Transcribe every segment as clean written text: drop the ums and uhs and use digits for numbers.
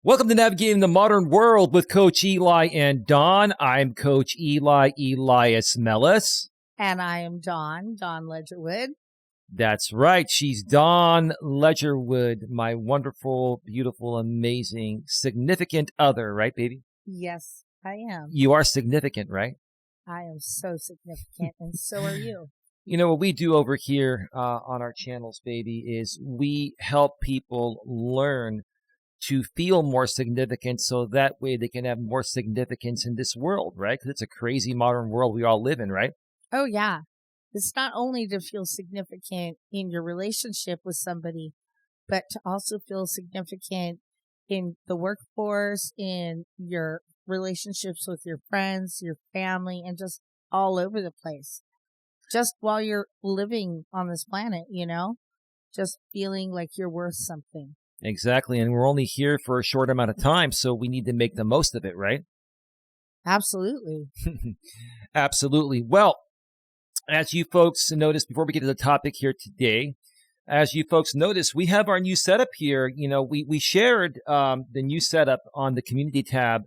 Welcome to Navigating the Modern World with Coach Eli and Don. I'm Coach Eli, Elias Melas. And I am Dawn Ledgerwood. That's right. She's Dawn Ledgerwood, my wonderful, beautiful, amazing, significant other, right, baby? Yes, I am. You are significant, right? I am so significant, and so are you. You know, what we do over here on our channels, baby, is we help people learn to feel more significant so that way they can have more significance in this world, right? Because it's a crazy modern world we all live in, right? Oh, yeah. It's not only to feel significant in your relationship with somebody, but to also feel significant in the workforce, in your relationships with your friends, your family, and just all over the place. Just while you're living on this planet, just feeling like you're worth something. Exactly. And we're only here for a short amount of time, so we need to make the most of it, right? Absolutely. Absolutely. Well, as you folks noticed, before we get to the topic here today, as you folks noticed, we have our new setup here. You know, we shared the new setup on the community tab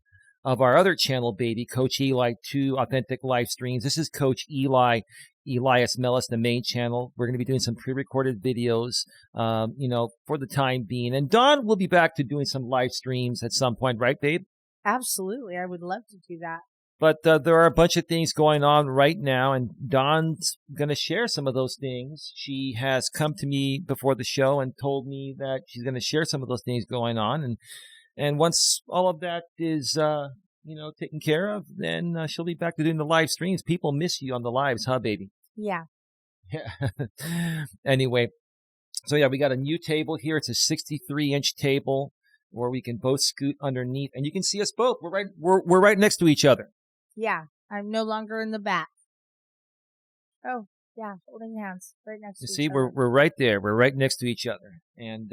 of our other channel, baby, Coach Eli 2 Authentic Live Streams. This is Coach Eli, Elias Melas, the main channel. We're going to be doing some pre-recorded videos, for the time being. And Dawn will be back to doing some live streams at some point, right, babe? Absolutely. I would love to do that. But there are a bunch of things going on right now, and Dawn's going to share some of those things. She has come to me before the show and told me that she's going to share some of those things going on. And once all of that is, taken care of, then she'll be back to doing the live streams. People miss you on the lives, huh, baby? Yeah. Anyway, so yeah, we got a new table here. It's a 63-inch table where we can both scoot underneath, and you can see us both. We're right next to each other. Yeah. I'm no longer in the back. Oh, yeah. Holding hands right next to each other. You see, we're right there. We're right next to each other. And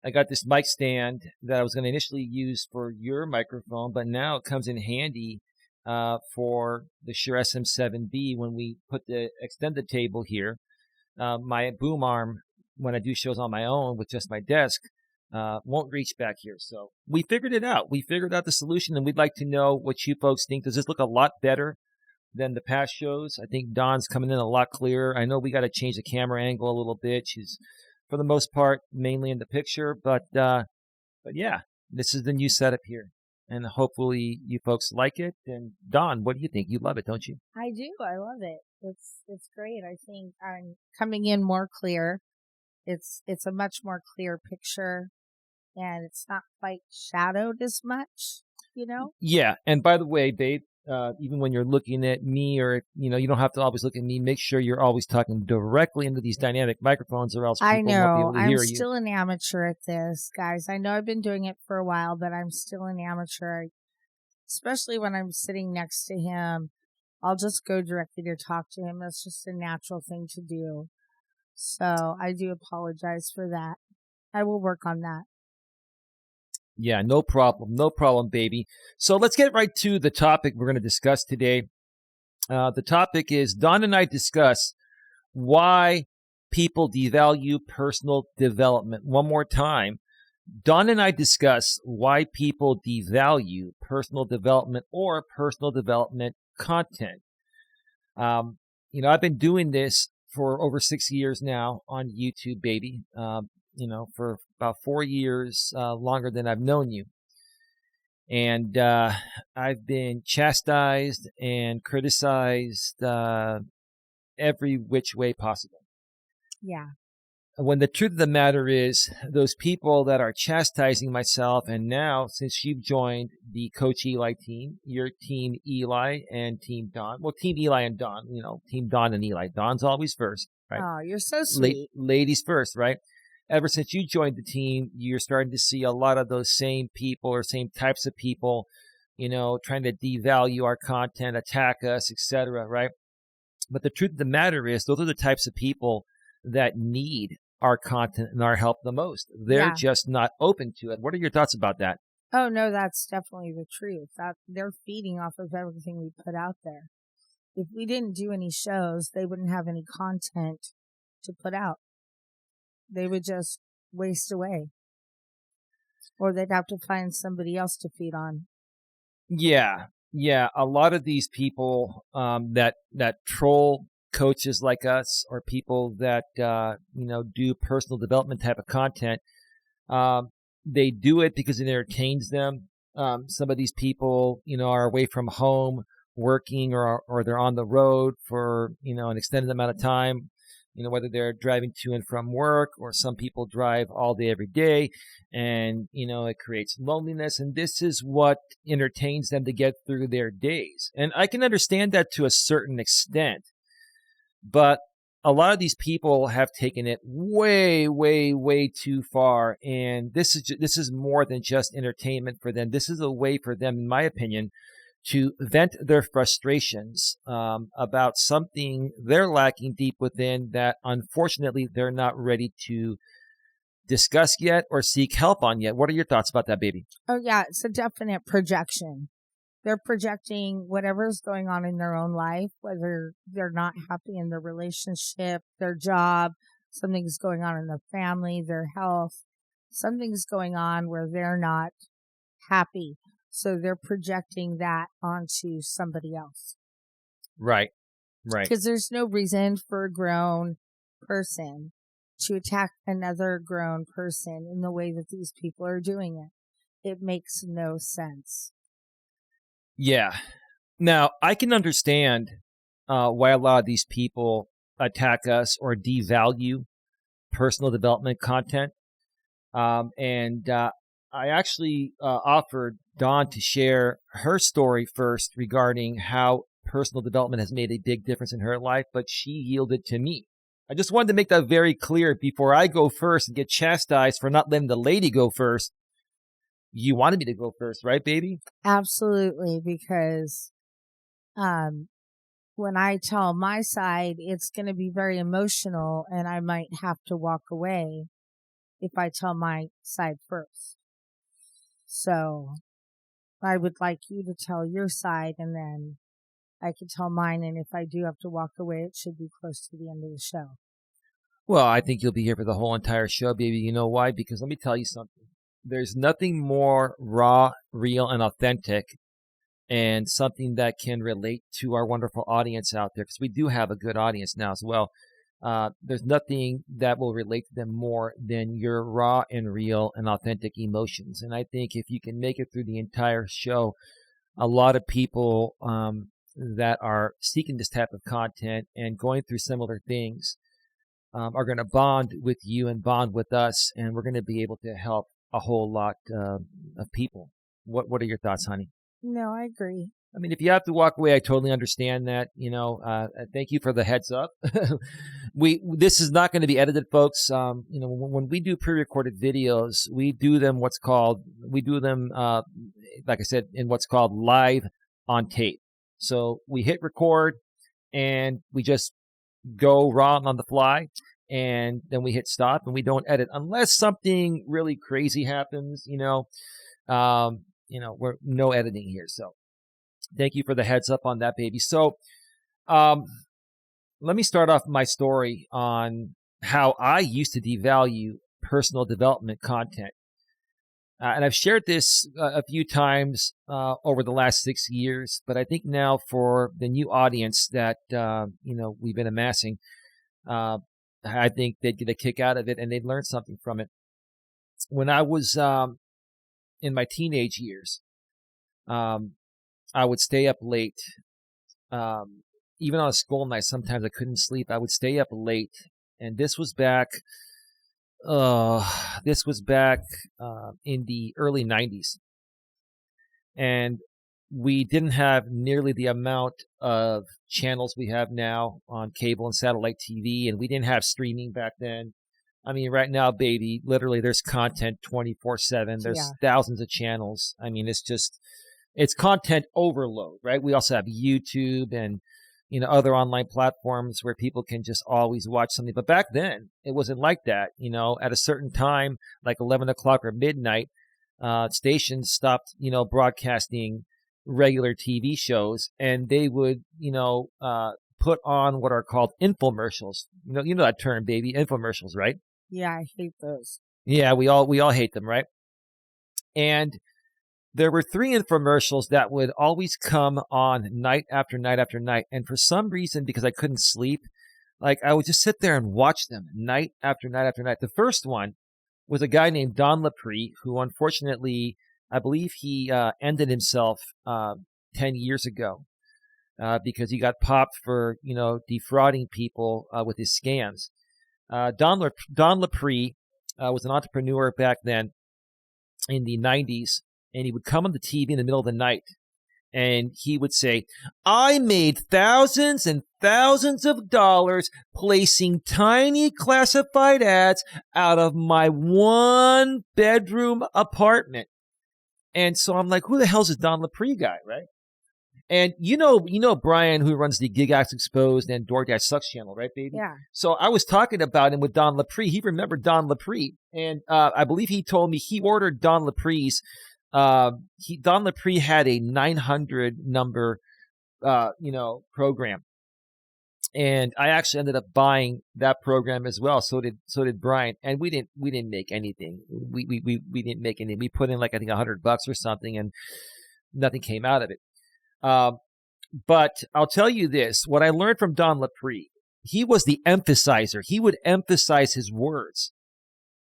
I got this mic stand that I was going to initially use for your microphone, but now it comes in handy for the Shure SM7B when we extend the table here. My boom arm, when I do shows on my own with just my desk, won't reach back here. So we figured it out. We figured out the solution, and we'd like to know what you folks think. Does this look a lot better than the past shows? I think Dawn's coming in a lot clearer. I know we got to change the camera angle a little bit. She's, for the most part, mainly in the picture, but yeah, this is the new setup here, and hopefully you folks like it. And Dawn, what do you think? You love it, don't you? I do. I love it. It's great. I think I'm coming in more clear. It's a much more clear picture, and it's not quite shadowed as much, Yeah, and by the way, babe, even when you're looking at me, or you don't have to always look at me. Make sure you're always talking directly into these dynamic microphones, or else people won't be able to hear you. I'm still an amateur at this, guys. I know I've been doing it for a while, but I'm still an amateur, especially when I'm sitting next to him. I'll just go directly to talk to him. That's just a natural thing to do. So I do apologize for that. I will work on that. Yeah, no problem. No problem, baby. So let's get right to the topic we're going to discuss today. The topic is Dawn and I discuss why people devalue personal development. One more time. Dawn and I discuss why people devalue personal development or personal development content. I've been doing this for over 6 years now on YouTube, baby. For about 4 years longer than I've known you. And I've been chastised and criticized every which way possible. Yeah. When the truth of the matter is, those people that are chastising myself, and now since you've joined the Coach Eli team, your team Eli and team Dawn. Well, team Eli and Dawn, team Dawn and Eli. Dawn's always first, right? Oh, you're so sweet. Ladies first, right? Ever since you joined the team, you're starting to see a lot of those same people or same types of people, trying to devalue our content, attack us, etc., right? But the truth of the matter is, those are the types of people that need our content and our help the most. They're just not open to it. What are your thoughts about that? Oh, no, that's definitely the truth. That they're feeding off of everything we put out there. If we didn't do any shows, they wouldn't have any content to put out. They would just waste away. or they'd have to find somebody else to feed on. Yeah. Yeah. A lot of these people that troll coaches like us, or people that, do personal development type of content, they do it because it entertains them. Some of these people, are away from home working, or they're on the road for, an extended amount of time, whether they're driving to and from work, or some people drive all day, every day. And, it creates loneliness. And this is what entertains them to get through their days. And I can understand that to a certain extent. But a lot of these people have taken it way, way, way too far. And this is more than just entertainment for them. This is a way for them, in my opinion, to vent their frustrations about something they're lacking deep within that, unfortunately, they're not ready to discuss yet or seek help on yet. What are your thoughts about that, baby? Oh, yeah, it's a definite projection. They're projecting whatever's going on in their own life, whether they're not happy in their relationship, their job, something's going on in their family, their health, something's going on where they're not happy. So they're projecting that onto somebody else. Right, right. Because there's no reason for a grown person to attack another grown person in the way that these people are doing it. It makes no sense. Yeah. Now, I can understand why a lot of these people attack us or devalue personal development content. And I actually offered Dawn to share her story first regarding how personal development has made a big difference in her life, but she yielded to me. I just wanted to make that very clear before I go first and get chastised for not letting the lady go first. You wanted me to go first, right, baby? Absolutely, because when I tell my side, it's going to be very emotional, and I might have to walk away if I tell my side first. So I would like you to tell your side, and then I can tell mine, and if I do have to walk away, it should be close to the end of the show. Well, I think you'll be here for the whole entire show, baby. You know why? Because let me tell you something. There's nothing more raw, real, and authentic, and something that can relate to our wonderful audience out there, because we do have a good audience now as well. There's nothing that will relate to them more than your raw and real and authentic emotions. And I think if you can make it through the entire show, a lot of people that are seeking this type of content and going through similar things are going to bond with you and bond with us, and we're going to be able to help a whole lot of people. What are your thoughts, honey? No, I agree. I mean, if you have to walk away, I totally understand that. Thank you for the heads up. This is not going to be edited, folks. When we do pre-recorded videos, we do them like I said, in what's called live on tape. So we hit record and we just go raw on the fly, and then we hit stop and we don't edit unless something really crazy happens. We're no editing here. So thank you for the heads up on that, baby. So let me start off my story on how I used to devalue personal development content. And I've shared this a few times over the last 6 years, but I think now for the new audience that, we've been amassing, I think they'd get a kick out of it and they'd learn something from it. When I was in my teenage years, I would stay up late. Even on a school night, sometimes I couldn't sleep. I would stay up late. And this was back in the early 90s. And we didn't have nearly the amount of channels we have now on cable and satellite TV, and we didn't have streaming back then. I mean, right now, baby, literally there's content 24/7. There's thousands of channels. I mean, it's content overload, right? We also have YouTube and, other online platforms where people can just always watch something. But back then, it wasn't like that. At a certain time, like 11 o'clock or midnight, stations stopped, broadcasting regular TV shows, and they would, put on what are called infomercials. You know that term, baby, infomercials, right? Yeah, I hate those. Yeah, we all hate them, right? And there were 3 infomercials that would always come on night after night after night. And for some reason, because I couldn't sleep, like I would just sit there and watch them night after night after night. The first one was a guy named Don Lapre, who unfortunately, I believe he ended himself 10 years ago because he got popped for, defrauding people with his scams. Don Lapre was an entrepreneur back then in the 90s, and he would come on the TV in the middle of the night, and he would say, I made thousands and thousands of dollars placing tiny classified ads out of my 1-bedroom apartment. And so I'm like, who the hell's this Don Lapre guy, right? And you know Brian, who runs the Gig Acts Exposed and DoorDash Sucks channel, right, baby? Yeah. So I was talking about him with Don Lapre. He remembered Don Lapre, and I believe he told me he ordered Don Lapre's. Don Lapre had a 900 number, program, and I actually ended up buying that program as well. So did Brian, and we didn't make anything. We didn't make anything. We put in like I think $100 or something, and nothing came out of it. But I'll tell you this, what I learned from Don Lapre, he was the emphasizer. He would emphasize his words.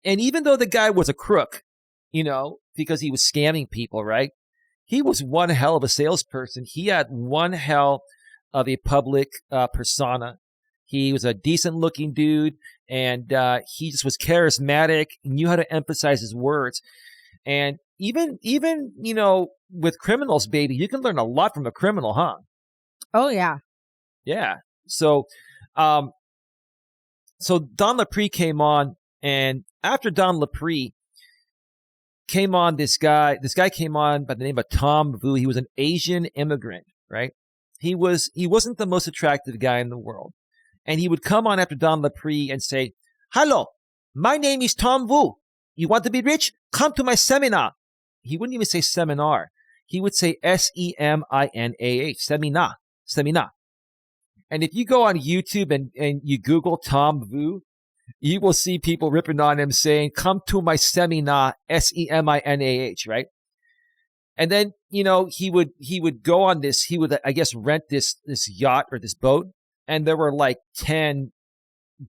And even though the guy was a crook, because he was scamming people, right? He was one hell of a salesperson. He had one hell of a public persona. He was a decent looking dude, and he just was charismatic, knew how to emphasize his words. And even with criminals, baby, you can learn a lot from a criminal, huh? Oh yeah. Yeah. So Don Lapre came on, and after Don Lapre came on, this guy came on by the name of Tom Vu. He was an Asian immigrant, right? He wasn't the most attractive guy in the world. And he would come on after Don Lapre and say, hello, my name is Tom Vu. You want to be rich? Come to my seminar. He wouldn't even say seminar. He would say SEMINAH, seminar. And if you go on YouTube and you Google Tom Vu, you will see people ripping on him saying, come to my seminar, SEMINAH, right? And then, he would go on this, he would, I guess, rent this yacht or this boat. And there were like 10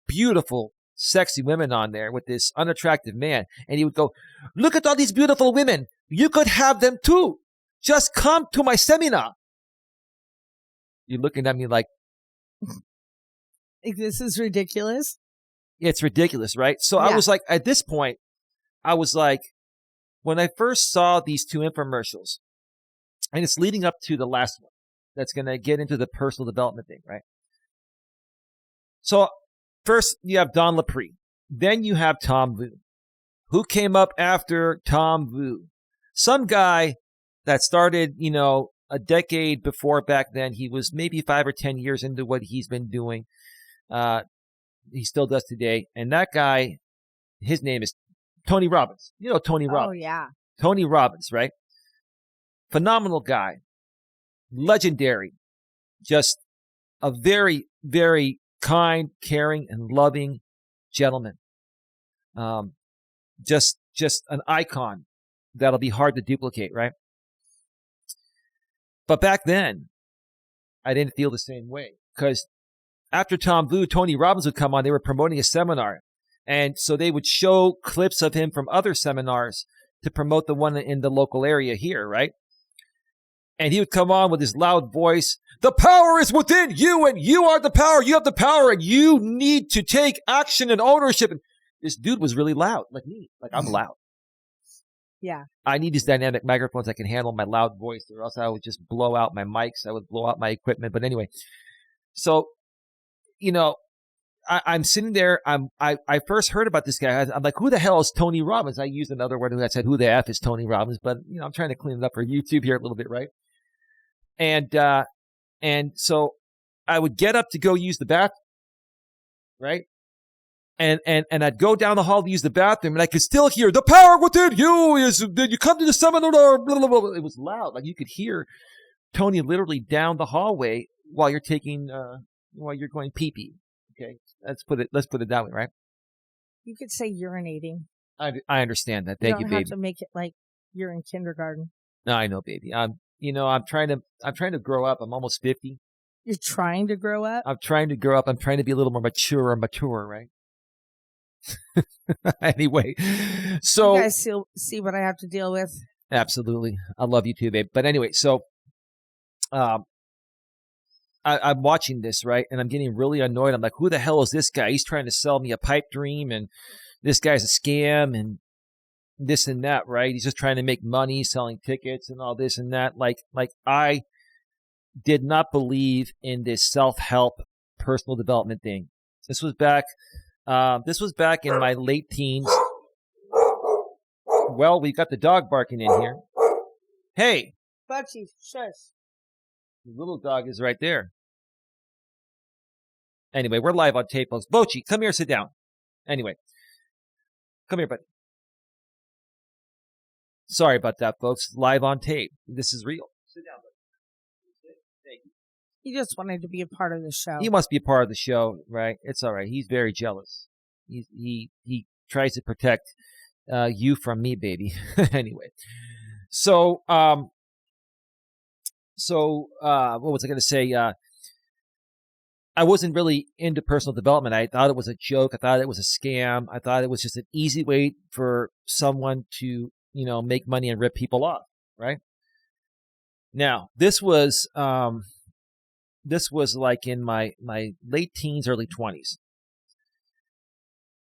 beautiful, sexy women on there with this unattractive man. And he would go, look at all these beautiful women. You could have them too. Just come to my seminar. You're looking at me like, this is ridiculous. It's ridiculous, right? So yeah. I was like, at this point, when I first saw these 2 infomercials, and it's leading up to the last one that's going to get into the personal development thing, right? So first you have Don Lapre. Then you have Tom Vu. Who came up after Tom Vu? Some guy that started, a decade before back then. He was maybe 5 or 10 years into what he's been doing. He still does today. And that guy, his name is Tony Robbins. You know Tony Robbins. Oh, yeah. Tony Robbins, right? Phenomenal guy. Legendary. Just a very, very kind, caring, and loving gentleman. Just an icon that'll be hard to duplicate, right? But back then, I didn't feel the same way because after Tom Vu, Tony Robbins would come on. They were promoting a seminar. And so they would show clips of him from other seminars to promote the one in the local area here, right? And he would come on with his loud voice. The power is within you, and you are the power. You have the power, and you need to take action and ownership. And this dude was really loud, like me. Like I'm loud. Yeah. I need these dynamic microphones that can handle my loud voice, or else I would just blow out my mics. I would blow out my equipment. But anyway, so, I'm sitting there. I first heard about this guy. I'm like, who the hell is Tony Robbins? I used another word that said, who the F is Tony Robbins? But, I'm trying to clean it up for YouTube here a little bit, right? And so I would get up to go use the bathroom, right? And I'd go down the hall to use the bathroom, and I could still hear the power within you is that you come to the seminar. Blah, blah, blah. It was loud, like you could hear Tony literally down the hallway while you're going pee pee. Okay, let's put it that way, right? You could say urinating. I understand that. Thank you, baby. You don't have to make it like you're in kindergarten. No, I know, baby. I'm trying to grow up. I'm almost 50. You're trying to grow up? I'm trying to grow up. I'm trying to be a little more mature, right? Anyway, so you guys see what I have to deal with. Absolutely. I love you too, babe. But anyway, so I'm watching this, right? And I'm getting really annoyed. I'm like, who the hell is this guy? He's trying to sell me a pipe dream, and this guy's a scam, and this and that, right? He's just trying to make money selling tickets and all this and that. Like I did not believe in this self-help personal development thing. This was back in my late teens. Well, we've got the dog barking in here. Hey! Butchie, shush. The little dog is right there. Anyway, we're live on tape, folks. Bochi, come here, sit down. Anyway, come here, buddy. Sorry about that, folks. Live on tape. This is real. Sit down, buddy. Thank you. He just wanted to be a part of the show. He must be a part of the show, right? It's all right. He's very jealous. He tries to protect you from me, baby. Anyway, so what was I going to say? I wasn't really into personal development. I thought it was a joke. I thought it was a scam. I thought it was just an easy way for someone to, make money and rip people off, right? Now, this was like in my late teens, early 20s.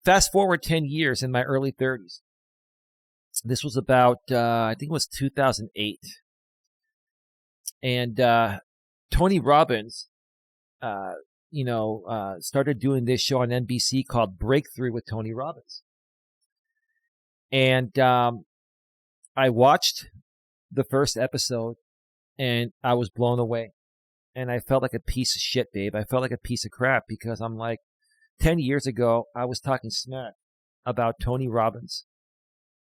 Fast forward 10 years in my early 30s. This was about, I think it was 2008. And Tony Robbins, started doing this show on NBC called Breakthrough with Tony Robbins. And I watched the first episode, and I was blown away. And I felt like a piece of shit, babe. I felt like a piece of crap because I'm like, 10 years ago, I was talking smack about Tony Robbins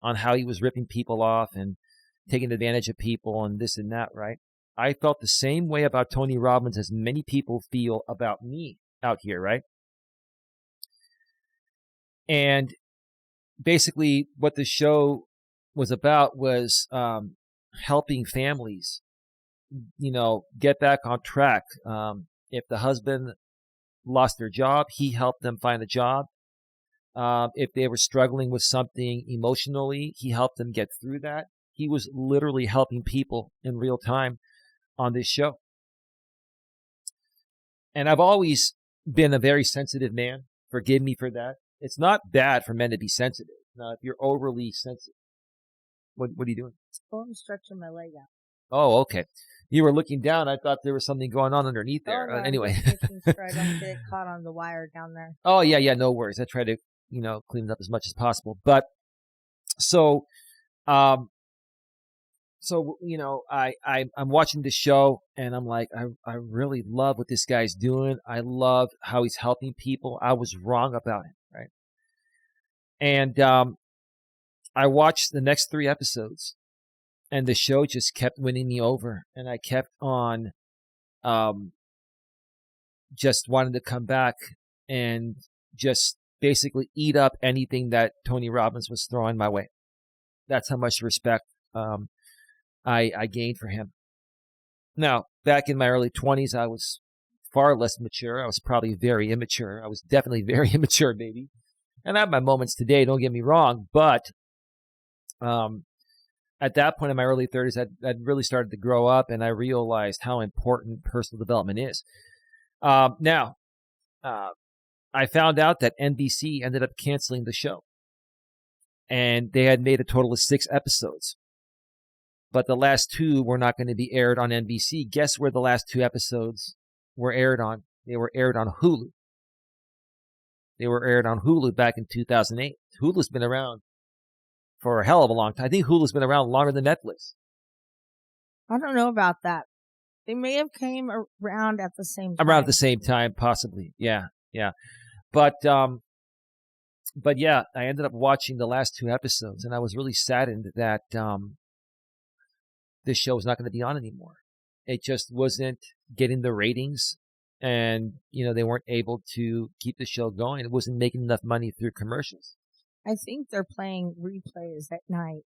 on how he was ripping people off and taking advantage of people and this and that, right? I felt the same way about Tony Robbins as many people feel about me out here, right? And basically what the show was about was helping families, get back on track. If the husband lost their job, he helped them find a job. If they were struggling with something emotionally, he helped them get through that. He was literally helping people in real time on this show. And I've always been a very sensitive man. Forgive me for that. It's not bad for men to be sensitive. Now, if you're overly sensitive, what are you doing? Oh, I'm stretching my leg out. Oh, okay. You were looking down. I thought there was something going on underneath there. No, Anyway. I'm just making sure I don't get caught on the wire down there. Oh, yeah, no worries. I try to, clean it up as much as possible. But so, I'm watching this show and I'm like, I really love what this guy's doing. I love how he's helping people. I was wrong about it, right? And I watched the next 3 episodes. And the show just kept winning me over. And I kept on just wanting to come back and just basically eat up anything that Tony Robbins was throwing my way. That's how much respect I gained for him. Now, back in my early 20s, I was far less mature. I was probably very immature. I was definitely very immature, baby. And I have my moments today, don't get me wrong. But at that point in my early 30s, I'd really started to grow up, and I realized how important personal development is. Now, I found out that NBC ended up canceling the show. And they had made a total of 6 episodes. But the last 2 were not going to be aired on NBC. Guess where the last 2 episodes were aired on? They were aired on Hulu. They were aired on Hulu back in 2008. Hulu's been around for a hell of a long time. I think Hulu's been around longer than Netflix. I don't know about that. They may have came around at the same time. Around at the same time, possibly. Yeah. But yeah, I ended up watching the last 2 episodes, and I was really saddened that this show was not going to be on anymore. It just wasn't getting the ratings, and they weren't able to keep the show going. It wasn't making enough money through commercials. I think they're playing replays at night.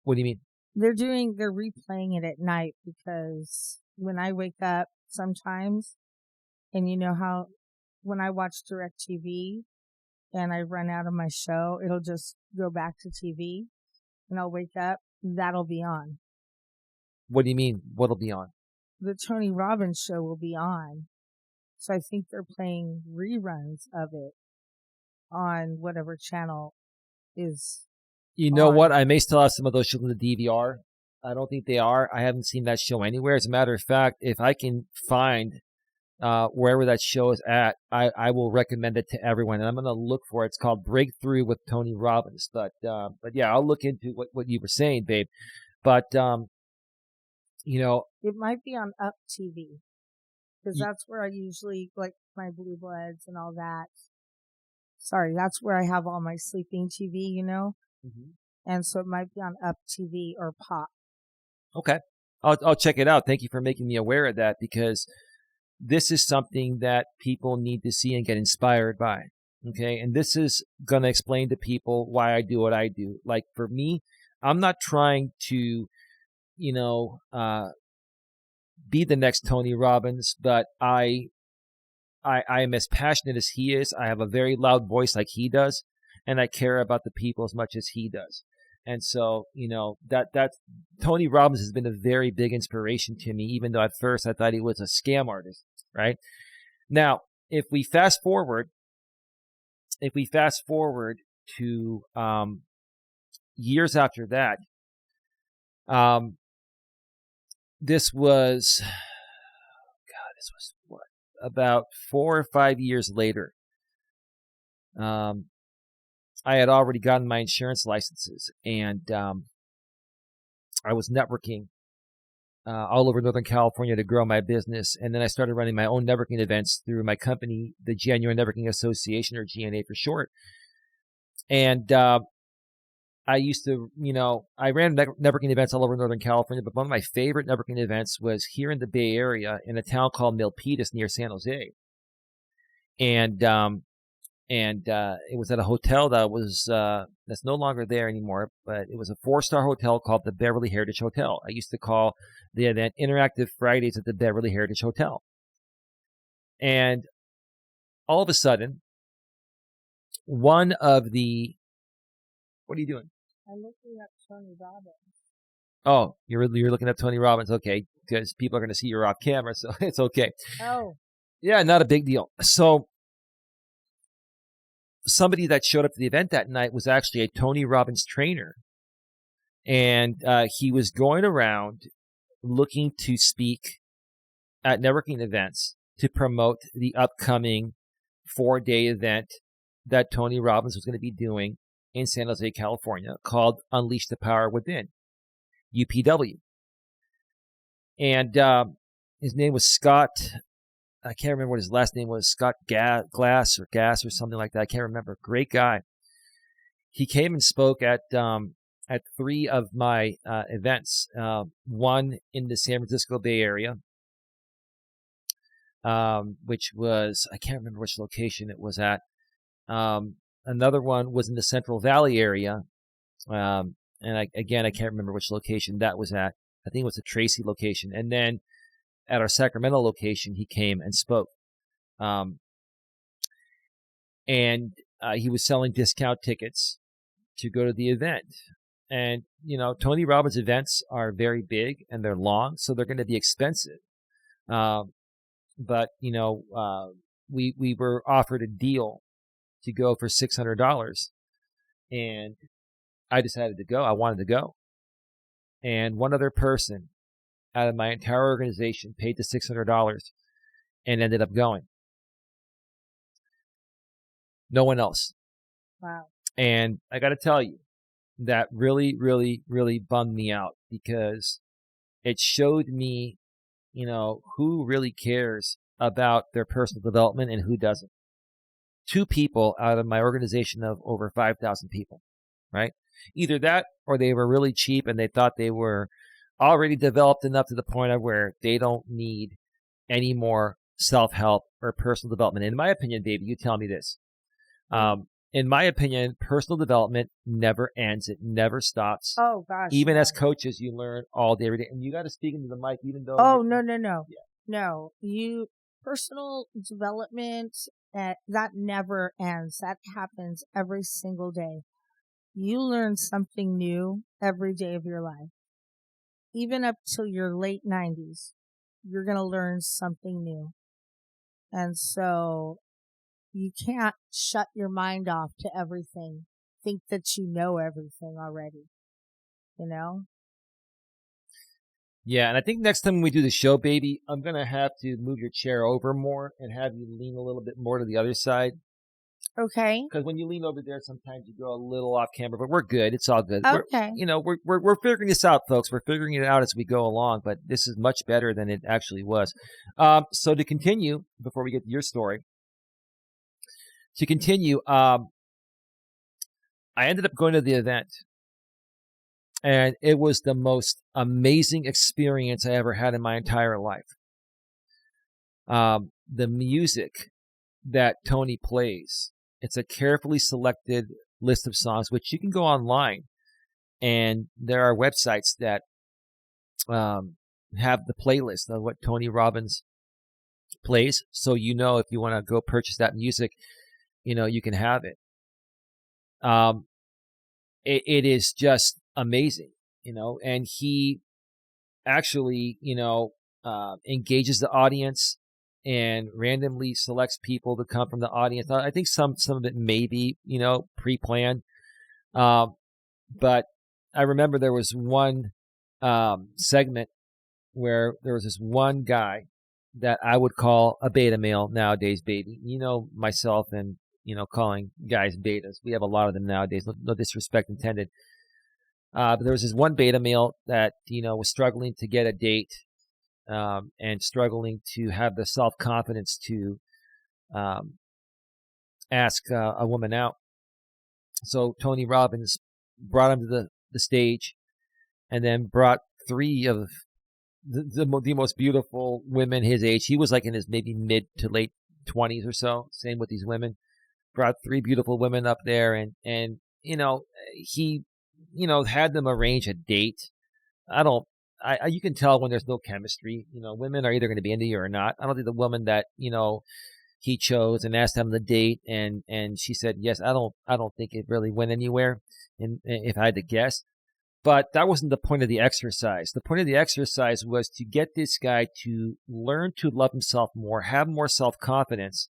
What do you mean? They're replaying it at night because when I wake up sometimes, and you know how when I watch DirecTV and I run out of my show, it'll just go back to TV and I'll wake up, that'll be on. What do you mean? What'll be on? The Tony Robbins show will be on. So I think they're playing reruns of it on whatever channel is You know on. what? I may still have some of those shows in the DVR. I don't think they are. I haven't seen that show anywhere. As a matter of fact, if I can find wherever that show is at, I will recommend it to everyone. And I'm going to look for it. It's called Breakthrough with Tony Robbins. But yeah, I'll look into what you were saying, babe. But, it might be on Up TV because that's where I usually like my Blue Bloods and all that. Sorry, that's where I have all my sleeping TV, Mm-hmm. And so it might be on Up TV or Pop. Okay. I'll check it out. Thank you for making me aware of that, because this is something that people need to see and get inspired by. Okay. And this is going to explain to people why I do what I do. Like for me, I'm not trying to, be the next Tony Robbins, but I am as passionate as he is. I have a very loud voice like he does, and I care about the people as much as he does. And so, that Tony Robbins has been a very big inspiration to me, even though at first I thought he was a scam artist, right? Now, if we fast forward to years after that, this was what, about 4 or 5 years later. I had already gotten my insurance licenses, and I was networking all over Northern California to grow my business. And then I started running my own networking events through my company, the Genuine Networking Association, or GNA for short. And I used to, I ran networking events all over Northern California, but one of my favorite networking events was here in the Bay Area in a town called Milpitas near San Jose. And it was at a hotel that was that's no longer there anymore, but it was a 4-star hotel called the Beverly Heritage Hotel. I used to call the event Interactive Fridays at the Beverly Heritage Hotel. And all of a sudden, one of the... What are you doing? I'm looking up Tony Robbins. Oh, you're looking up Tony Robbins. Okay, because people are going to see you're off camera, so it's okay. Oh. Yeah, not a big deal. So somebody that showed up to the event that night was actually a Tony Robbins trainer. And he was going around looking to speak at networking events to promote the upcoming 4-day event that Tony Robbins was going to be doing in San Jose, California, called Unleash the Power Within, UPW. And his name was Scott. I can't remember what his last name was. Scott Glass or something like that. I can't remember. Great guy. He came and spoke at 3 of my events. One in the San Francisco Bay Area, which was, I can't remember which location it was at. Another one was in the Central Valley area. And I can't remember which location that was at. I think it was the Tracy location. And then at our Sacramento location, he came and spoke. And he was selling discount tickets to go to the event. And, Tony Robbins events are very big and they're long, so they're going to be expensive. But, we were offered a deal to go for $600, and I decided to go. I wanted to go. And one other person out of my entire organization paid the $600 and ended up going. No one else. Wow. And I got to tell you, that really, really, really bummed me out, because it showed me, who really cares about their personal development and who doesn't. 2 people out of my organization of over 5,000 people, right? Either that, or they were really cheap and they thought they were already developed enough to the point of where they don't need any more self-help or personal development. In my opinion, baby, you tell me this. in my opinion, personal development never ends. It never stops. Oh gosh. Even no. as coaches, you learn all day, every day. And you got to speak into the mic, even though. Oh, no. Yeah. No. Personal development, that never ends. That happens every single day. You learn something new every day of your life. Even up till your late 90s, you're going to learn something new. And so you can't shut your mind off to everything. Think that you know everything already, you know? Yeah, and I think next time we do the show, baby, I'm going to have to move your chair over more and have you lean a little bit more to the other side. Okay. Because when you lean over there, sometimes you go a little off camera, but we're good. It's all good. Okay. We're figuring this out, folks. We're figuring it out as we go along, but this is much better than it actually was. So to continue, before we get to your story, I ended up going to the event, and it was the most amazing experience I ever had in my entire life. The music that Tony plays, it's a carefully selected list of songs, which you can go online, and there are websites that have the playlist of what Tony Robbins plays. So if you want to go purchase that music, you can have it. It is just amazing, and he actually, engages the audience and randomly selects people to come from the audience. I think some of it may be, pre-planned. But I remember there was one segment where there was this one guy that I would call a beta male nowadays, baby. Myself and, calling guys betas. We have a lot of them nowadays. No disrespect intended. But there was this one beta male that, was struggling to get a date. And struggling to have the self-confidence to ask a woman out. So Tony Robbins brought him to the stage and then brought three of the most beautiful women his age. He was like in his maybe mid to late 20s or so. Same with these women. Brought three beautiful women up there and he, had them arrange a date. You can tell when there's no chemistry. Women are either going to be into you or not. I don't think the woman that, he chose and asked him the date and she said yes. I don't think it really went anywhere, and if I had to guess. But that wasn't the point of the exercise. The point of the exercise was to get this guy to learn to love himself more, have more self-confidence.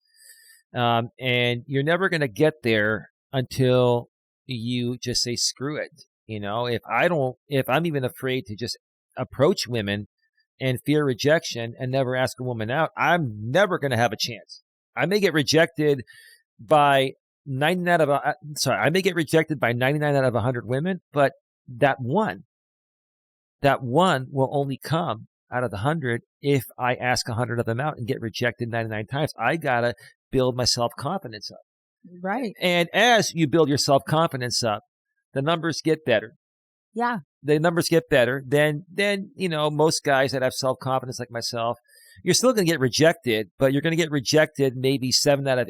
And you're never going to get there until you just say, screw it. If I'm even afraid to just approach women and fear rejection and never ask a woman out, I'm never going to have a chance. I may get rejected by 99 out of 100 women, but that one will only come out of the 100 if I ask 100 of them out and get rejected 99 times. I got to build my self-confidence up. Right. And as you build your self-confidence up, the numbers get better. Yeah. The numbers get better. Then most guys that have self-confidence like myself, you're still going to get rejected, but you're going to get rejected maybe 7 or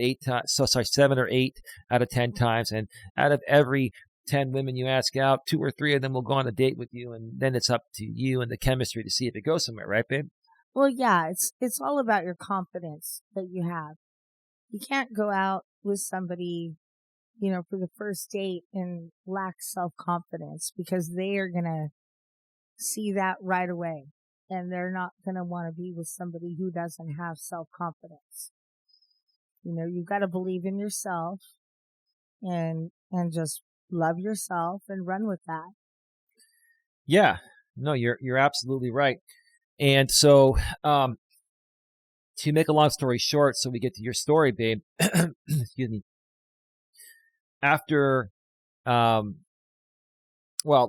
8 out of 10 times. And out of every 10 women you ask out, 2 or 3 of them will go on a date with you. And then it's up to you and the chemistry to see if it goes somewhere. Right, babe? Well, yeah, it's all about your confidence that you have. You can't go out with somebody, for the first date and lack self-confidence, because they are going to see that right away. And they're not going to want to be with somebody who doesn't have self-confidence. You've got to believe in yourself and just love yourself and run with that. Yeah, no, you're absolutely right. And so, to make a long story short, so we get to your story, babe, excuse me. After, well,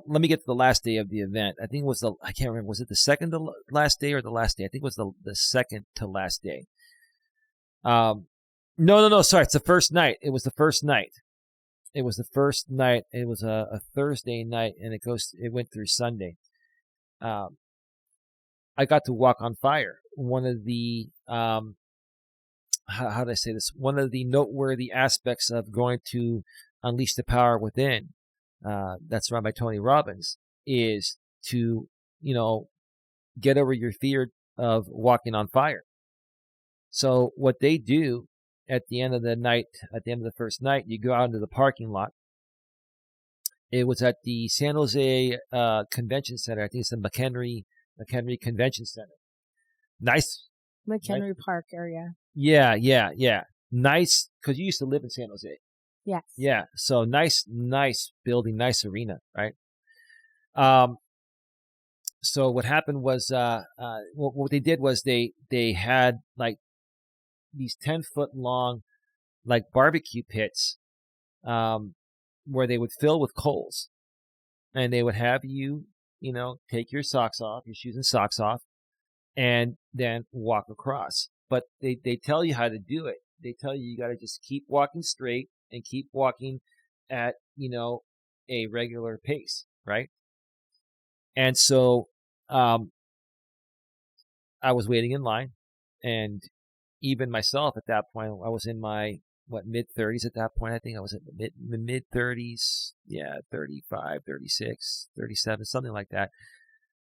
let me get to the last day of the event. I think it was I can't remember, was it the second to last day or the last day? I think it was the second to last day. No, sorry, it's the first night. It was the first night. It was the first night. It was a Thursday night, and it went through Sunday. I got to walk on fire. One of the how do I say this? One of the noteworthy aspects of going to Unleash the Power Within, that's run by Tony Robbins, is to, get over your fear of walking on fire. So what they do at the end of the night, at the end of the first night, you go out into the parking lot. It was at the San Jose Convention Center. I think it's the McHenry Convention Center. Nice. McHenry right? Park area. Yeah. Nice, because you used to live in San Jose. Yes. Yeah. So nice building, nice arena, right? So what happened was, what they did was they had like these 10-foot long, like barbecue pits, where they would fill with coals, and they would have you, take your socks off, your shoes and socks off, and then walk across. But they tell you how to do it. They tell you got to just keep walking straight and keep walking at, a regular pace, right? And so, I was waiting in line, and even myself at that point, I was in my mid-30s at that point. I think I was in the mid-30s, 35, 36, 37, something like that.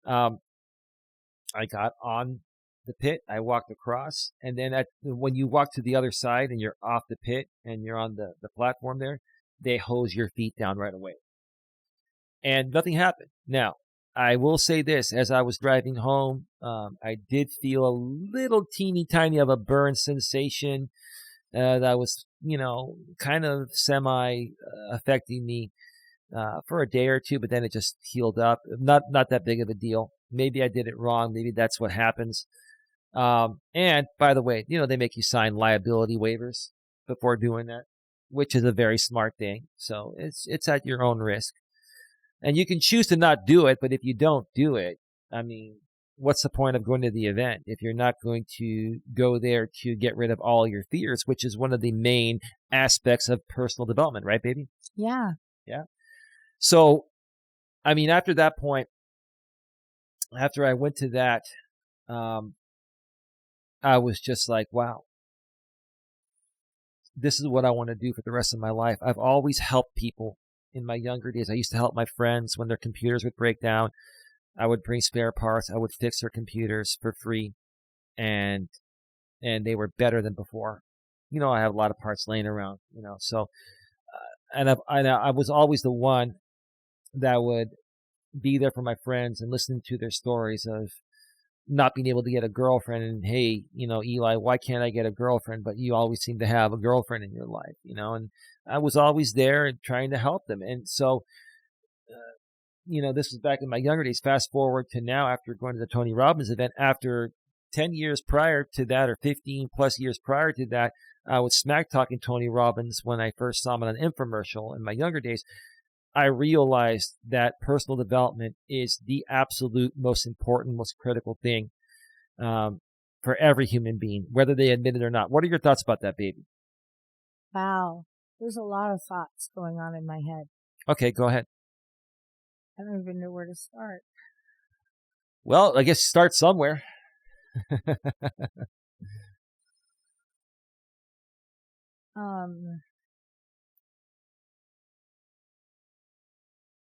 I got on the pit, I walked across, and then when you walk to the other side and you're off the pit and you're on the platform there, they hose your feet down right away. And nothing happened. Now, I will say this, as I was driving home, I did feel a little teeny tiny of a burn sensation that was, kind of semi affecting me for a day or two, but then it just healed up. Not that big of a deal. Maybe I did it wrong. Maybe that's what happens. And by the way, they make you sign liability waivers before doing that, which is a very smart thing. So it's at your own risk. And you can choose to not do it, but if you don't do it, I mean, what's the point of going to the event if you're not going to go there to get rid of all your fears, which is one of the main aspects of personal development, right, baby? Yeah. Yeah. So, I mean, after that point, after I went to that, I was just like, wow, this is what I want to do for the rest of my life. I've always helped people. In my younger days, I used to help my friends when their computers would break down. I would bring spare parts. I would fix their computers for free, and they were better than before. I have a lot of parts laying around. So, and I was always the one that would be there for my friends and listen to their stories of not being able to get a girlfriend. And hey, Eli, why can't I get a girlfriend? But you always seem to have a girlfriend in your life, and I was always there and trying to help them. And so, this was back in my younger days. Fast forward to now, after going to the Tony Robbins event, after 10 years prior to that, or 15 plus years prior to that, I was smack talking Tony Robbins when I first saw him on an infomercial in my younger days. I realized that personal development is the absolute most important, most critical thing for every human being, whether they admit it or not. What are your thoughts about that, baby? Wow. There's a lot of thoughts going on in my head. Okay, go ahead. I don't even know where to start. Well, I guess start somewhere.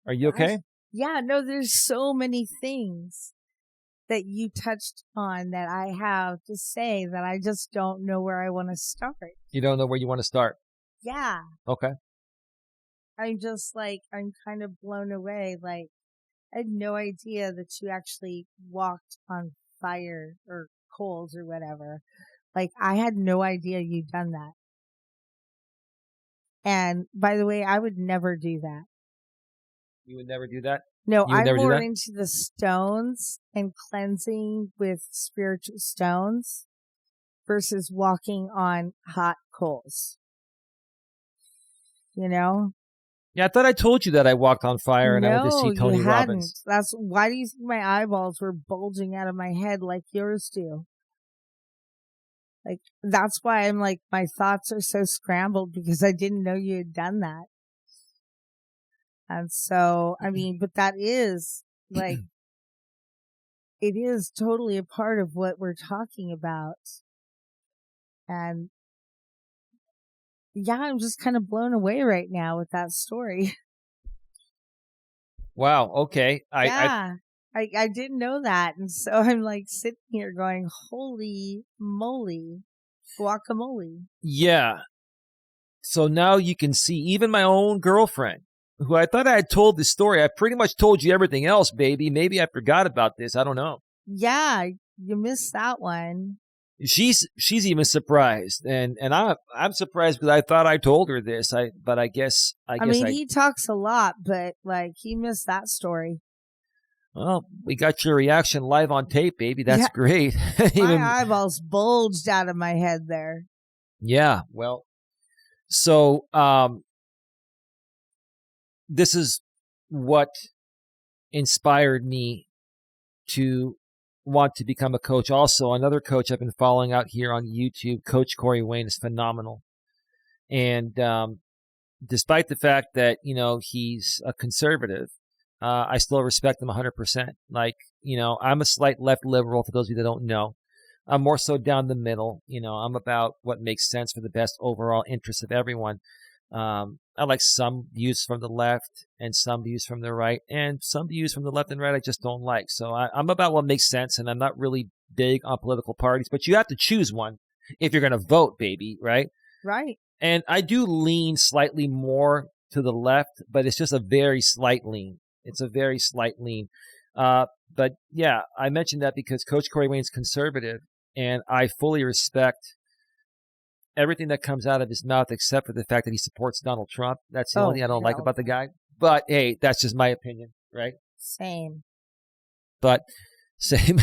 Are you okay? Yeah, no, there's so many things that you touched on that I have to say that I just don't know where I want to start. You don't know where you want to start? Yeah. Okay. I'm just I'm kind of blown away. I had no idea that you actually walked on fire or coals or whatever. I had no idea you'd done that. And by the way, I would never do that. You would never do that? No, I'm more into the stones and cleansing with spiritual stones versus walking on hot coals. Yeah, I thought I told you that I walked on fire and I went to see Tony Robbins. That's why do you think my eyeballs were bulging out of my head like yours do? That's why I'm my thoughts are so scrambled because I didn't know you had done that. And so, I mean, but that is it is totally a part of what we're talking about. And Yeah, I'm just kind of blown away right now with that story. Wow. Okay. Yeah. I didn't know that. And so I'm like sitting here going, holy moly, guacamole. Yeah. So now you can see even my own girlfriend, who I thought I had told this story. I pretty much told you everything else, baby. Maybe I forgot about this. I don't know. Yeah, you missed that one. She's even surprised, and I'm surprised because I thought I told her this. But I guess I mean, he talks a lot, but like he missed that story. Well, we got your reaction live on tape, baby. That's Yeah. great. My eyeballs bulged out of my head there. Yeah. Well, so this is what inspired me to want to become a coach. Also, another coach I've been following out here on YouTube, Coach Corey Wayne, is phenomenal. And despite the fact that, he's a conservative, I still respect him 100%. Like, I'm a slight left liberal, for those of you that don't know. I'm more so down the middle. I'm about what makes sense for the best overall interest of everyone. I like some views from the left and some views from the right, and some views from the left and right I just don't like. So I'm about what makes sense, and I'm not really big on political parties, but you have to choose one if you're going to vote, baby, right? Right. And I do lean slightly more to the left, but it's just a very slight lean. It's a very slight lean. But yeah, I mentioned that because Coach Corey Wayne's conservative, and I fully respect everything that comes out of his mouth except for the fact that he supports Donald Trump. That's the only thing I don't like about the guy. But hey, that's just my opinion, right? Same. But same.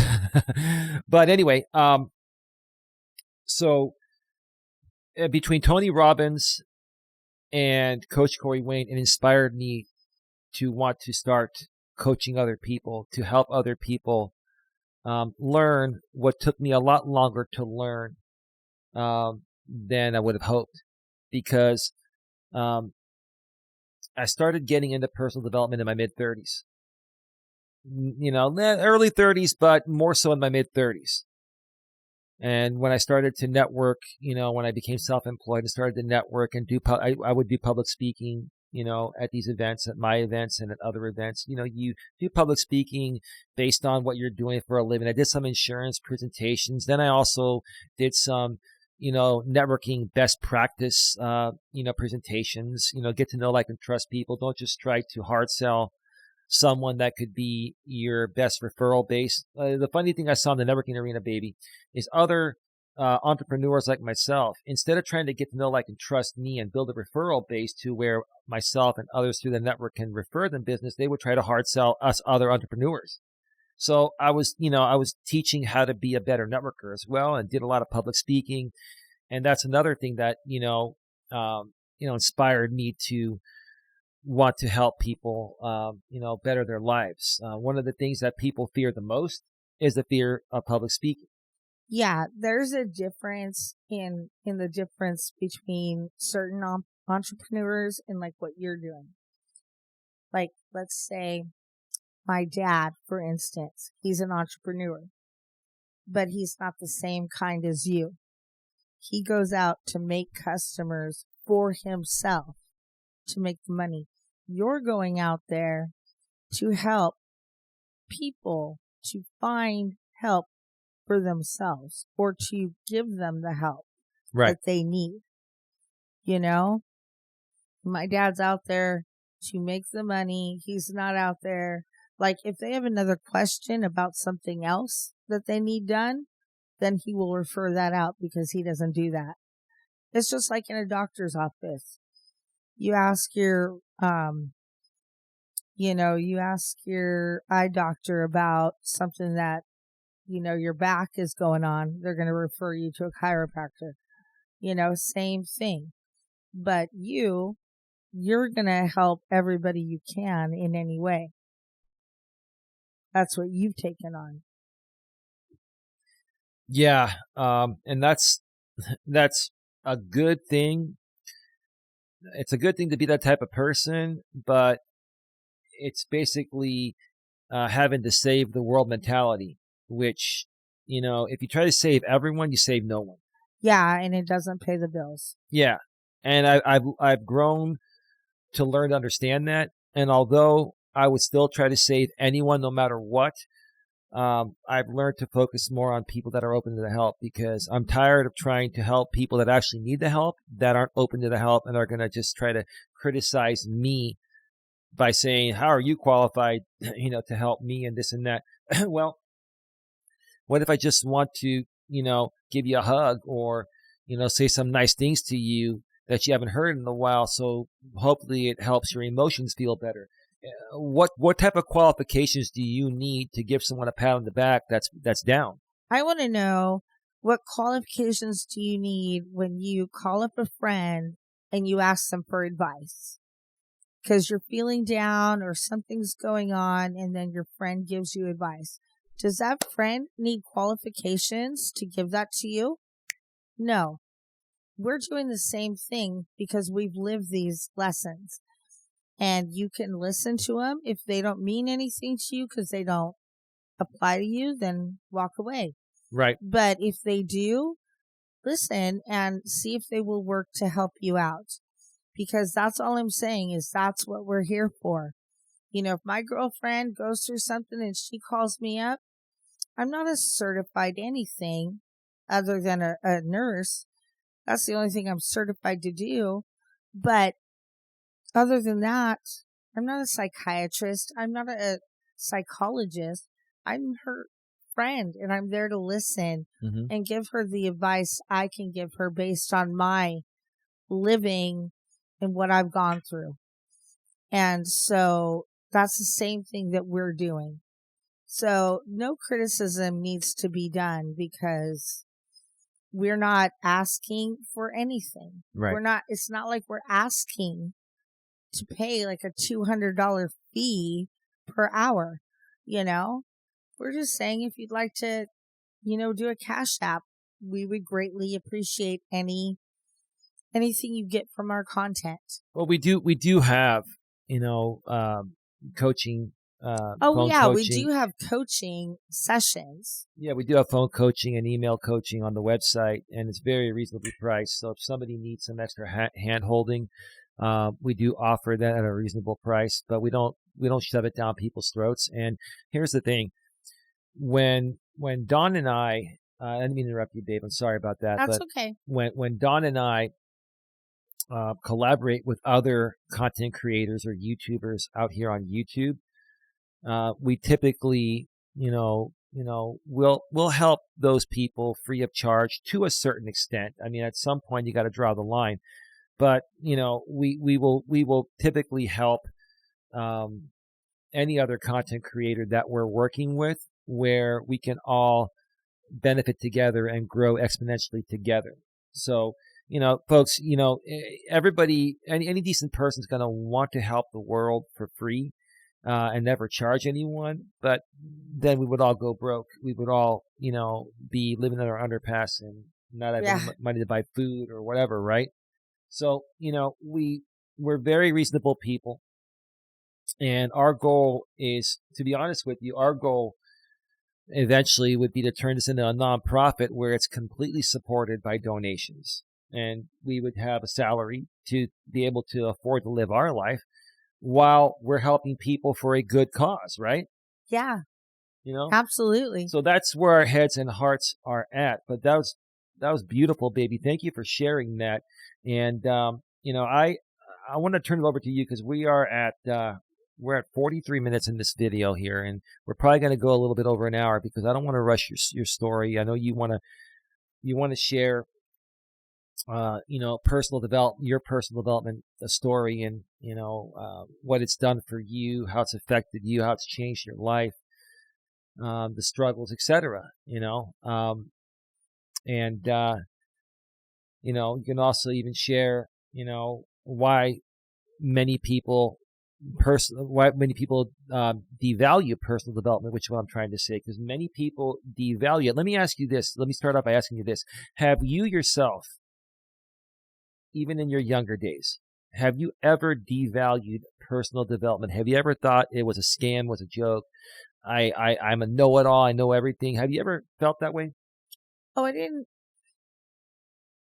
But anyway, so between Tony Robbins and Coach Corey Wayne, it inspired me to want to start coaching other people, to help other people learn what took me a lot longer to learn than I would have hoped, because I started getting into personal development in my mid-30s. Early 30s, but more so in my mid-30s. And when I started to network, when I became self-employed and started to network and I would do public speaking, at these events, at my events and at other events. You do public speaking based on what you're doing for a living. I did some insurance presentations. Then I also did some networking best practice, presentations, get to know, like, and trust people. Don't just try to hard sell someone that could be your best referral base. The funny thing I saw in the networking arena, baby, is other entrepreneurs like myself, instead of trying to get to know, like, and trust me and build a referral base to where myself and others through the network can refer them business, they would try to hard sell us other entrepreneurs. So I was teaching how to be a better networker as well, and did a lot of public speaking. And that's another thing that, inspired me to want to help people, better their lives. One of the things that people fear the most is the fear of public speaking. Yeah, there's a difference in the difference between certain entrepreneurs and like what you're doing. Like, let's say my dad, for instance, he's an entrepreneur, but he's not the same kind as you. He goes out to make customers for himself to make the money. You're going out there to help people to find help for themselves, or to give them the help that they need. My dad's out there to make the money. He's not out there. Like, if they have another question about something else that they need done, then he will refer that out, because he doesn't do that. It's just like in a doctor's office. You ask your, you ask your eye doctor about something that, your back is going on. They're going to refer you to a chiropractor. Same thing. But you're going to help everybody you can in any way. That's what you've taken on. Yeah. And that's a good thing. It's a good thing to be that type of person, but it's basically having to save the world mentality, which, if you try to save everyone, you save no one. Yeah, and it doesn't pay the bills. Yeah. And I've grown to learn to understand that. And although I would still try to save anyone no matter what, I've learned to focus more on people that are open to the help, because I'm tired of trying to help people that actually need the help, that aren't open to the help, and are going to just try to criticize me by saying, how are you qualified, to help me and this and that. Well, what if I just want to, give you a hug, or, say some nice things to you that you haven't heard in a while, so hopefully it helps your emotions feel better. What type of qualifications do you need to give someone a pat on the back that's down? I want to know, what qualifications do you need when you call up a friend and you ask them for advice? Because you're feeling down or something's going on, and then your friend gives you advice. Does that friend need qualifications to give that to you? No. We're doing the same thing because we've lived these lessons. And you can listen to them. If they don't mean anything to you because they don't apply to you, then walk away. Right. But if they do, listen and see if they will work to help you out. Because that's all I'm saying, is that's what we're here for. If my girlfriend goes through something and she calls me up, I'm not a certified anything other than a nurse. That's the only thing I'm certified to do. But other than that, I'm not a psychiatrist. I'm not a psychologist. I'm her friend, and I'm there to listen and give her the advice I can give her based on my living and what I've gone through. And so that's the same thing that we're doing. So no criticism needs to be done, because we're not asking for anything. Right. It's not like we're asking to pay like a $200 fee per hour. We're just saying, if you'd like to, do a Cash App, we would greatly appreciate anything you get from our content. Well, we do have, coaching. We do have coaching sessions. Yeah, we do have phone coaching and email coaching on the website, and it's very reasonably priced. So if somebody needs some extra hand holding, we do offer that at a reasonable price, but we don't shove it down people's throats. And here's the thing: when Dawn and I didn't mean to interrupt you, Dave. I'm sorry about that. That's but okay. When Dawn and I collaborate with other content creators or YouTubers out here on YouTube, we typically, we'll help those people free of charge to a certain extent. I mean, at some point you got to draw the line, but we will typically help any other content creator that we're working with, where we can all benefit together and grow exponentially together. So, folks, everybody, any decent person is going to want to help the world for free. And never charge anyone, but then we would all go broke. We would all, be living in our underpass and not have any money to buy food or whatever, right? So, we're very reasonable people, and our goal is, to be honest with you, our goal eventually would be to turn this into a nonprofit where it's completely supported by donations, and we would have a salary to be able to afford to live our life while we're helping people for a good cause, right? Yeah. Absolutely. So that's where our heads and hearts are at. But that was beautiful, baby. Thank you for sharing that. And I want to turn it over to you, because we're at 43 minutes in this video here, and we're probably going to go a little bit over an hour, because I don't want to rush your story. I know you want to share your personal development story, and what it's done for you, how it's affected you, how it's changed your life, the struggles, etc. And you can also even share why many people devalue personal development, which is what I'm trying to say, because many people devalue it. Let me ask you this. Let me start off by asking you this: have you yourself, even in your younger days, have you ever devalued personal development? Have you ever thought it was a scam, was a joke? I'm a know-it-all. I know everything. Have you ever felt that way? Oh, I didn't.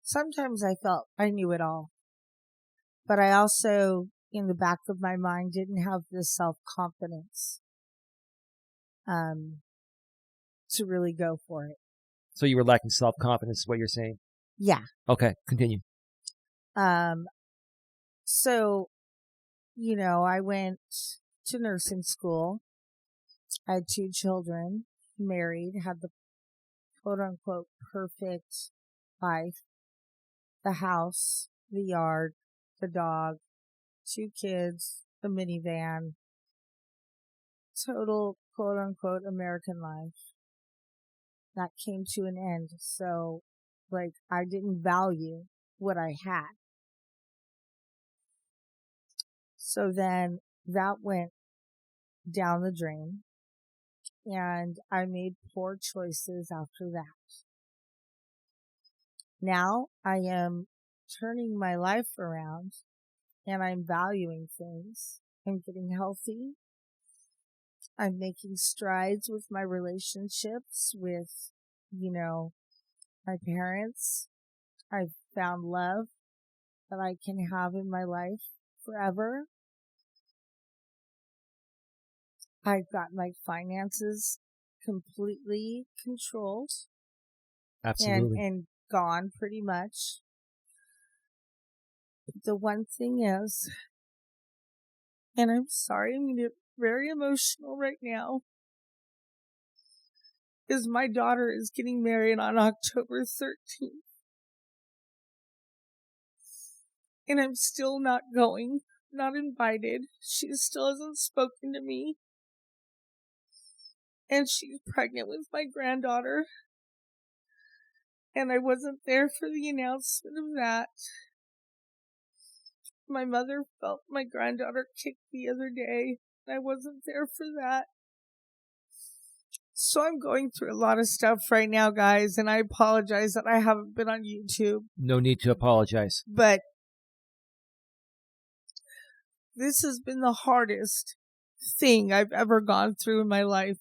Sometimes I felt I knew it all. But I also, in the back of my mind, didn't have the self-confidence to really go for it. So you were lacking self-confidence, is what you're saying? Yeah. Okay, continue. So, I went to nursing school. I had 2 children, married, had the quote unquote perfect life, the house, the yard, the dog, 2 kids, the minivan, total quote unquote American life. That came to an end. So, I didn't value what I had. So then that went down the drain, and I made poor choices after that. Now I am turning my life around, and I'm valuing things. I'm getting healthy. I'm making strides with my relationships with, my parents. I've found love that I can have in my life forever. I've got my finances completely controlled. Absolutely. And gone pretty much. The one thing is, and I'm sorry, I'm going to get very emotional right now, is my daughter is getting married on October 13th. And I'm still not going, not invited. She still hasn't spoken to me. And she's pregnant with my granddaughter. And I wasn't there for the announcement of that. My mother felt my granddaughter kicked the other day. I wasn't there for that. So I'm going through a lot of stuff right now, guys, and I apologize that I haven't been on YouTube. No need to apologize. But this has been the hardest thing I've ever gone through in my life.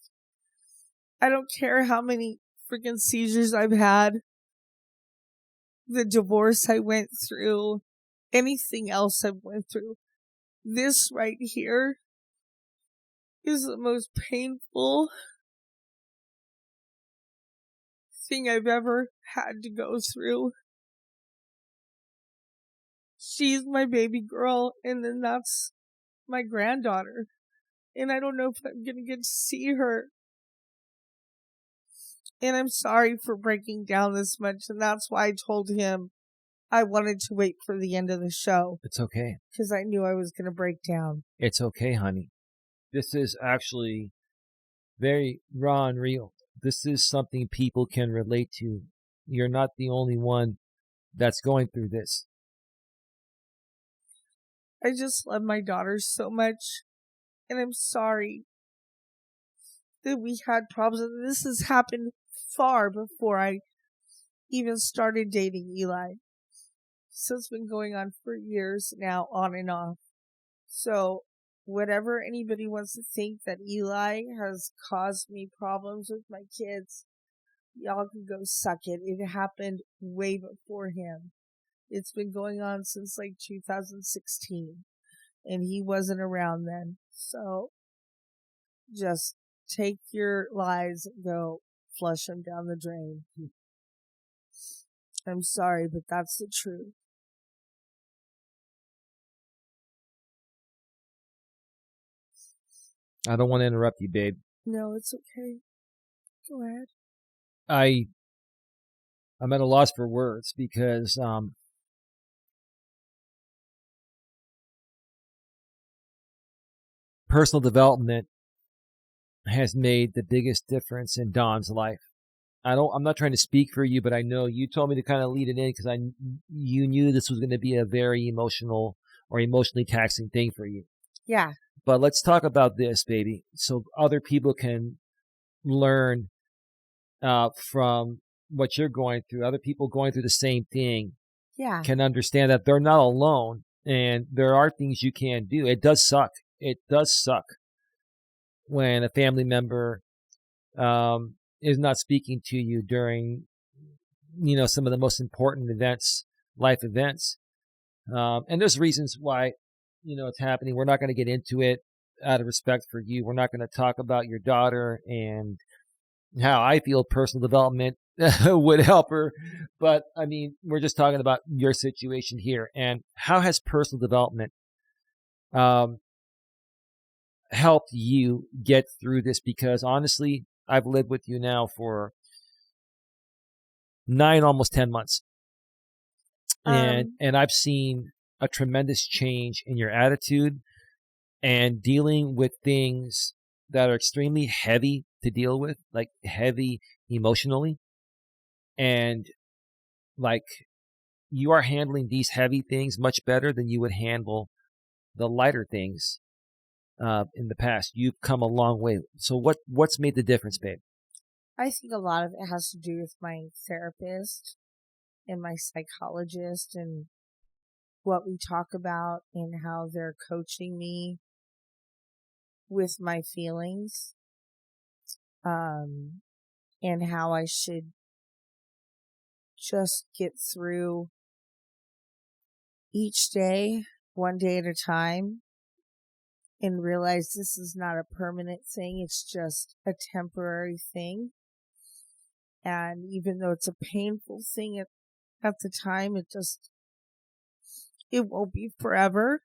I don't care how many freaking seizures I've had, the divorce I went through, anything else I went through. This right here is the most painful thing I've ever had to go through. She's my baby girl, and then that's my granddaughter. And I don't know if I'm going to get to see her. And I'm sorry for breaking down this much, and that's why I told him I wanted to wait for the end of the show. It's okay. Because I knew I was going to break down. It's okay, honey. This is actually very raw and real. This is something people can relate to. You're not the only one that's going through this. I just love my daughter so much, and I'm sorry that we had problems. This has happened far before I even started dating Eli. So it's been going on for years now, on and off. So whatever anybody wants to think that Eli has caused me problems with my kids, y'all can go suck it. It happened way before him. It's been going on since 2016, and he wasn't around then. So just take your lies and go flush them down the drain. I'm sorry, but that's the truth. I don't want to interrupt you, babe. No, it's okay. Go ahead. I'm at a loss for words because personal development has made the biggest difference in Don's life. I'm not trying to speak for you, but I know you told me to kind of lead it in because you knew this was going to be a very emotional or emotionally taxing thing for you. Yeah. But let's talk about this, baby, so other people can learn from what you're going through. Other people going through the same thing can understand that they're not alone, and there are things you can do. It does suck. It does suck when a family member is not speaking to you during, some of the most important events, life events. And there's reasons why, it's happening. We're not going to get into it out of respect for you. We're not going to talk about your daughter and how I feel personal development would help her. But I mean, we're just talking about your situation here. And how has personal development helped you get through this? Because honestly, I've lived with you now for 9, almost 10 months. And I've seen a tremendous change in your attitude and dealing with things that are extremely heavy to deal with, like heavy emotionally. And like you are handling these heavy things much better than you would handle the lighter things in the past. You've come a long way. So what's made the difference, babe? I think a lot of it has to do with my therapist and my psychologist and what we talk about and how they're coaching me with my feelings, and how I should just get through each day, one day at a time, and realize this is not a permanent thing. It's just a temporary thing. And even though it's a painful thing at the time, it won't be forever.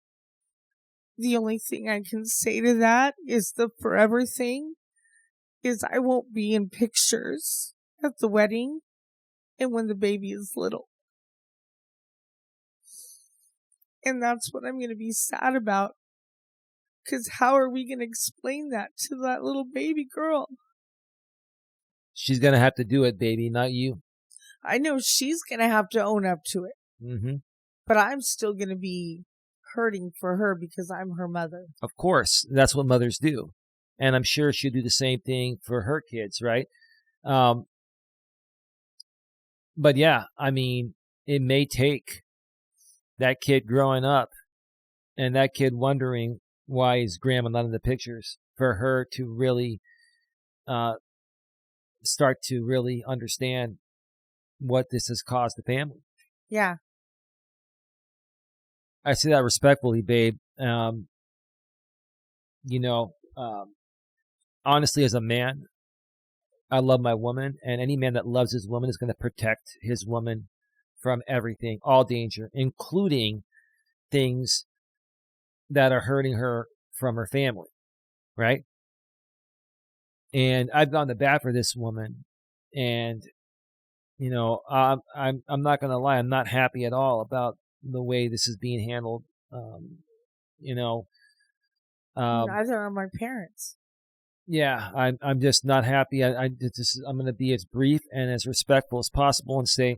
The only thing I can say to that is the forever thing is I won't be in pictures at the wedding and when the baby is little. And that's what I'm going to be sad about. Because how are we going to explain that to that little baby girl? She's going to have to do it, baby, not you. I know she's going to have to own up to it. Mm-hmm. But I'm still going to be hurting for her because I'm her mother. Of course. That's what mothers do. And I'm sure she'll do the same thing for her kids, right? But yeah, I mean, it may take that kid growing up and that kid wondering why is grandma not in the pictures for her to really start to really understand what this has caused the family. Yeah. I say that respectfully, babe. Honestly, as a man, I love my woman, and any man that loves his woman is going to protect his woman from everything, all danger, including things that are hurting her from her family, right? And I've gone to bat for this woman, and I'm not going to lie, I'm not happy at all about the way this is being handled. Neither are my parents. Yeah, I'm just not happy. I'm going to be as brief and as respectful as possible and say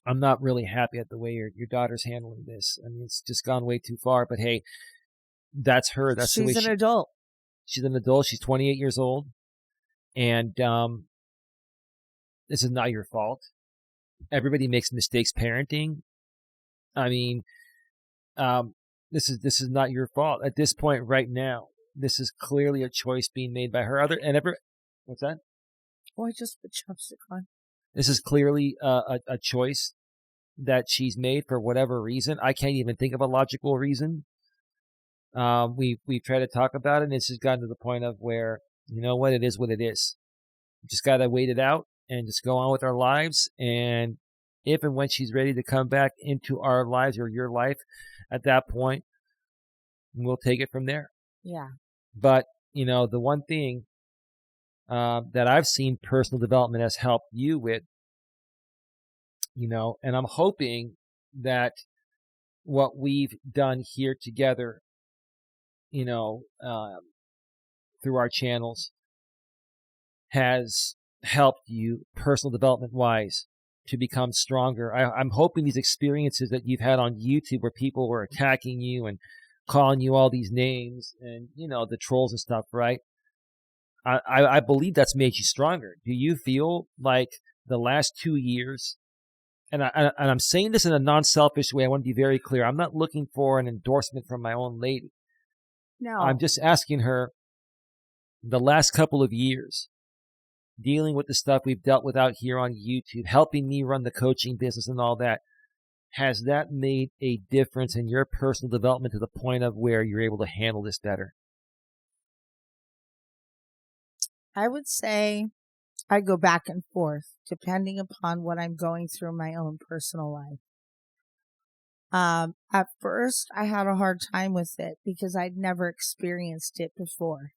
I'm not really happy at the way your daughter's handling this. I mean, it's just gone way too far. But hey, that's her. That's the way she's an adult. She's an adult. She's 28 years old, and this is not your fault. Everybody makes mistakes parenting. I mean, this is not your fault at this point right now. This is clearly a choice being made by her. What's that? Oh, I just put chopstick on. This is clearly a choice that she's made for whatever reason. I can't even think of a logical reason. We've tried to talk about it, and it's just gotten to the point of where, you know what, it is what it is. We just got to wait it out and just go on with our lives. And if and when she's ready to come back into our lives or your life, at that point, we'll take it from there. Yeah. But, the one thing that I've seen personal development has helped you with, and I'm hoping that what we've done here together, through our channels has helped you personal development wise to become stronger. I'm hoping these experiences that you've had on YouTube where people were attacking you and calling you all these names and, the trolls and stuff, right? I believe that's made you stronger. Do you feel like the last 2 years, and I'm saying this in a non-selfish way, I want to be very clear. I'm not looking for an endorsement from my own lady. No. I'm just asking her, the last couple of years, dealing with the stuff we've dealt with out here on YouTube, helping me run the coaching business and all that, has that made a difference in your personal development to the point of where you're able to handle this better? I would say I go back and forth depending upon what I'm going through in my own personal life. At first, I had a hard time with it because I'd never experienced it before.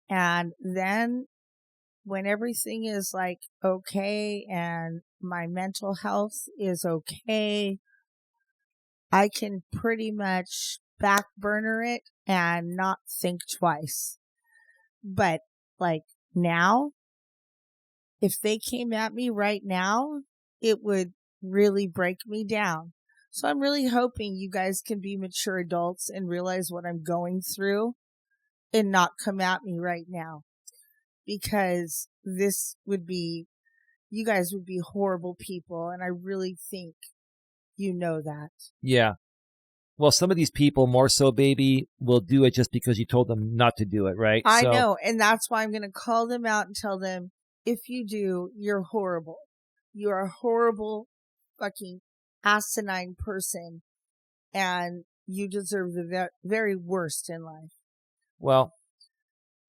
And then when everything is like okay and my mental health is okay, I can pretty much back burner it and not think twice. But like now, if they came at me right now, it would really break me down. So I'm really hoping you guys can be mature adults and realize what I'm going through and not come at me right now. Because you guys would be horrible people. And I really think you know that. Yeah. Well, some of these people more so, baby, will do it just because you told them not to do it, right? I know. And that's why I'm going to call them out and tell them, if you do, you're horrible. You're a horrible fucking asinine person. And you deserve the very worst in life. Well,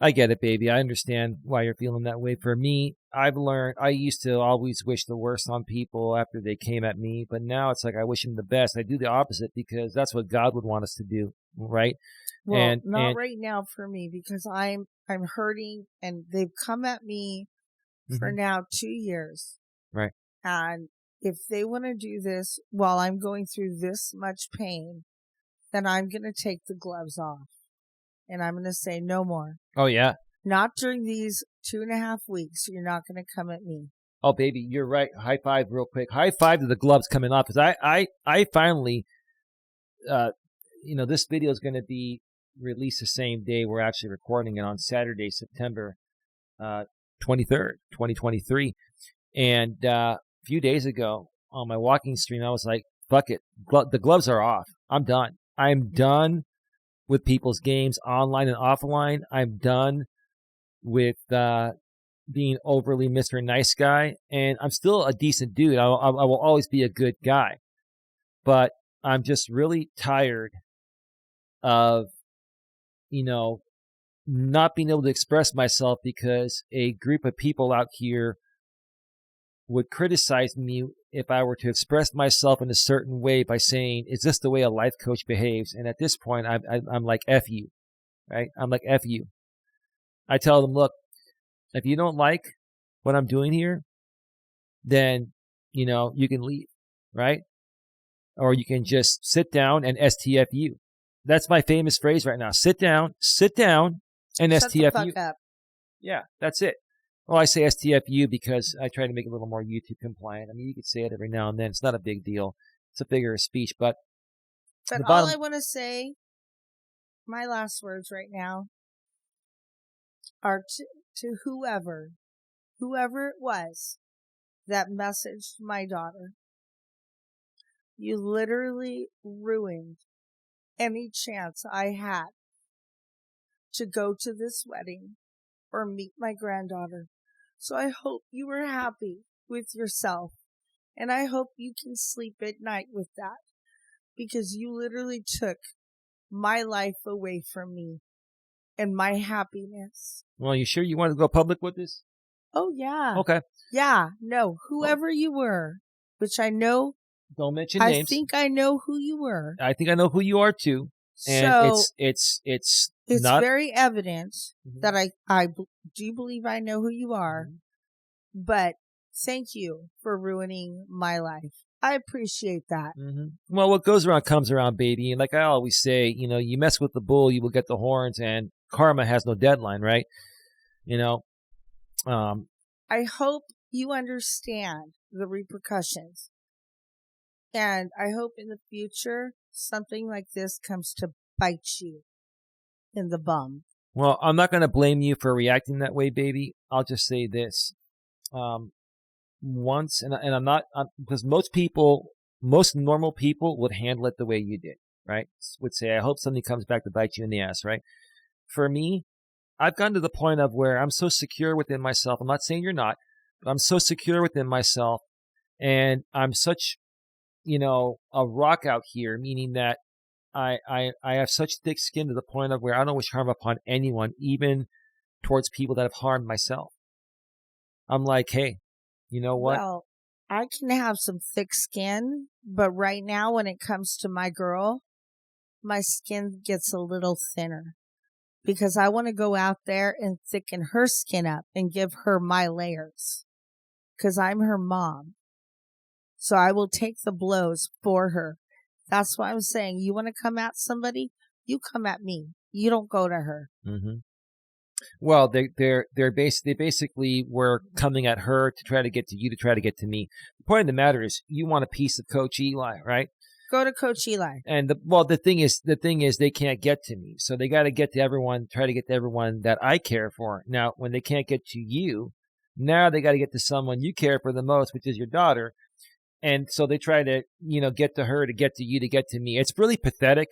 I get it, baby. I understand why you're feeling that way. For me, I've learned, I used to always wish the worst on people after they came at me, but now it's like I wish them the best. I do the opposite because that's what God would want us to do, right? Well, not right now for me because I'm hurting and they've come at me for now 2 years. Right. And if they want to do this while I'm going through this much pain, then I'm going to take the gloves off. And I'm going to say no more. Oh, yeah. Not during these 2.5 weeks. You're not going to come at me. Oh, baby, you're right. High five real quick. High five to the gloves coming off. Because I finally, this video is going to be released the same day we're actually recording it on Saturday, September 23rd, 2023. And a few days ago on my walking stream, I was like, fuck it. The gloves are off. I'm done. I'm done with people's games online and offline. I'm done with being overly Mr. Nice Guy. And I'm still a decent dude. I will always be a good guy. But I'm just really tired of, not being able to express myself because a group of people out here would criticize me if I were to express myself in a certain way by saying, is this the way a life coach behaves? And at this point, I'm like, F you, right? I'm like, F you. I tell them, look, if you don't like what I'm doing here, then, you can leave, right? Or you can just sit down and STFU. That's my famous phrase right now. Sit down, and Shut STFU. the fuck up. Yeah, that's it. Well, I say STFU because I try to make it a little more YouTube compliant. I mean, you could say it every now and then. It's not a big deal. It's a figure of speech, but all I want to say, my last words right now, are to whoever it was that messaged my daughter. You literally ruined any chance I had to go to this wedding or meet my granddaughter. So I hope you were happy with yourself. And I hope you can sleep at night with that. Because you literally took my life away from me and my happiness. Well, you sure you want to go public with this? Oh, yeah. Okay. Yeah. No, whoever you were, which I know. Don't mention names. I think I know who you were. I think I know who you are too. And so it's not very evident that I do believe I know who you are. But thank you for ruining my life. I appreciate that. Well, what goes around comes around, baby. And like I always say, you mess with the bull, you will get the horns, and karma has no deadline, right? I hope you understand the repercussions. And I hope in the future, something like this comes to bite you in the bum. Well, I'm not going to blame you for reacting that way, baby. I'll just say this. Once, and I'm not, because most normal people would handle it the way you did, right? Would say, I hope something comes back to bite you in the ass, right? For me, I've gotten to the point of where I'm so secure within myself. I'm not saying you're not, but I'm so secure within myself, and I'm such a rock out here, meaning that I have such thick skin to the point of where I don't wish harm upon anyone, even towards people that have harmed myself. I'm like, hey, you know what? Well, I can have some thick skin, but right now when it comes to my girl, my skin gets a little thinner because I want to go out there and thicken her skin up and give her my layers because I'm her mom. So I will take the blows for her. That's why I'm saying, you want to come at somebody, you come at me. You don't go to her. Mm-hmm. Well, they basically were coming at her to try to get to you, to try to get to me. The point of the matter is, you want a piece of Coach Eli, right? Go to Coach Eli. And the thing is, they can't get to me, so they got to get to everyone. Try to get to everyone that I care for. Now, when they can't get to you, now they got to get to someone you care for the most, which is your daughter. And so they try to, get to her, to get to you, to get to me. It's really pathetic.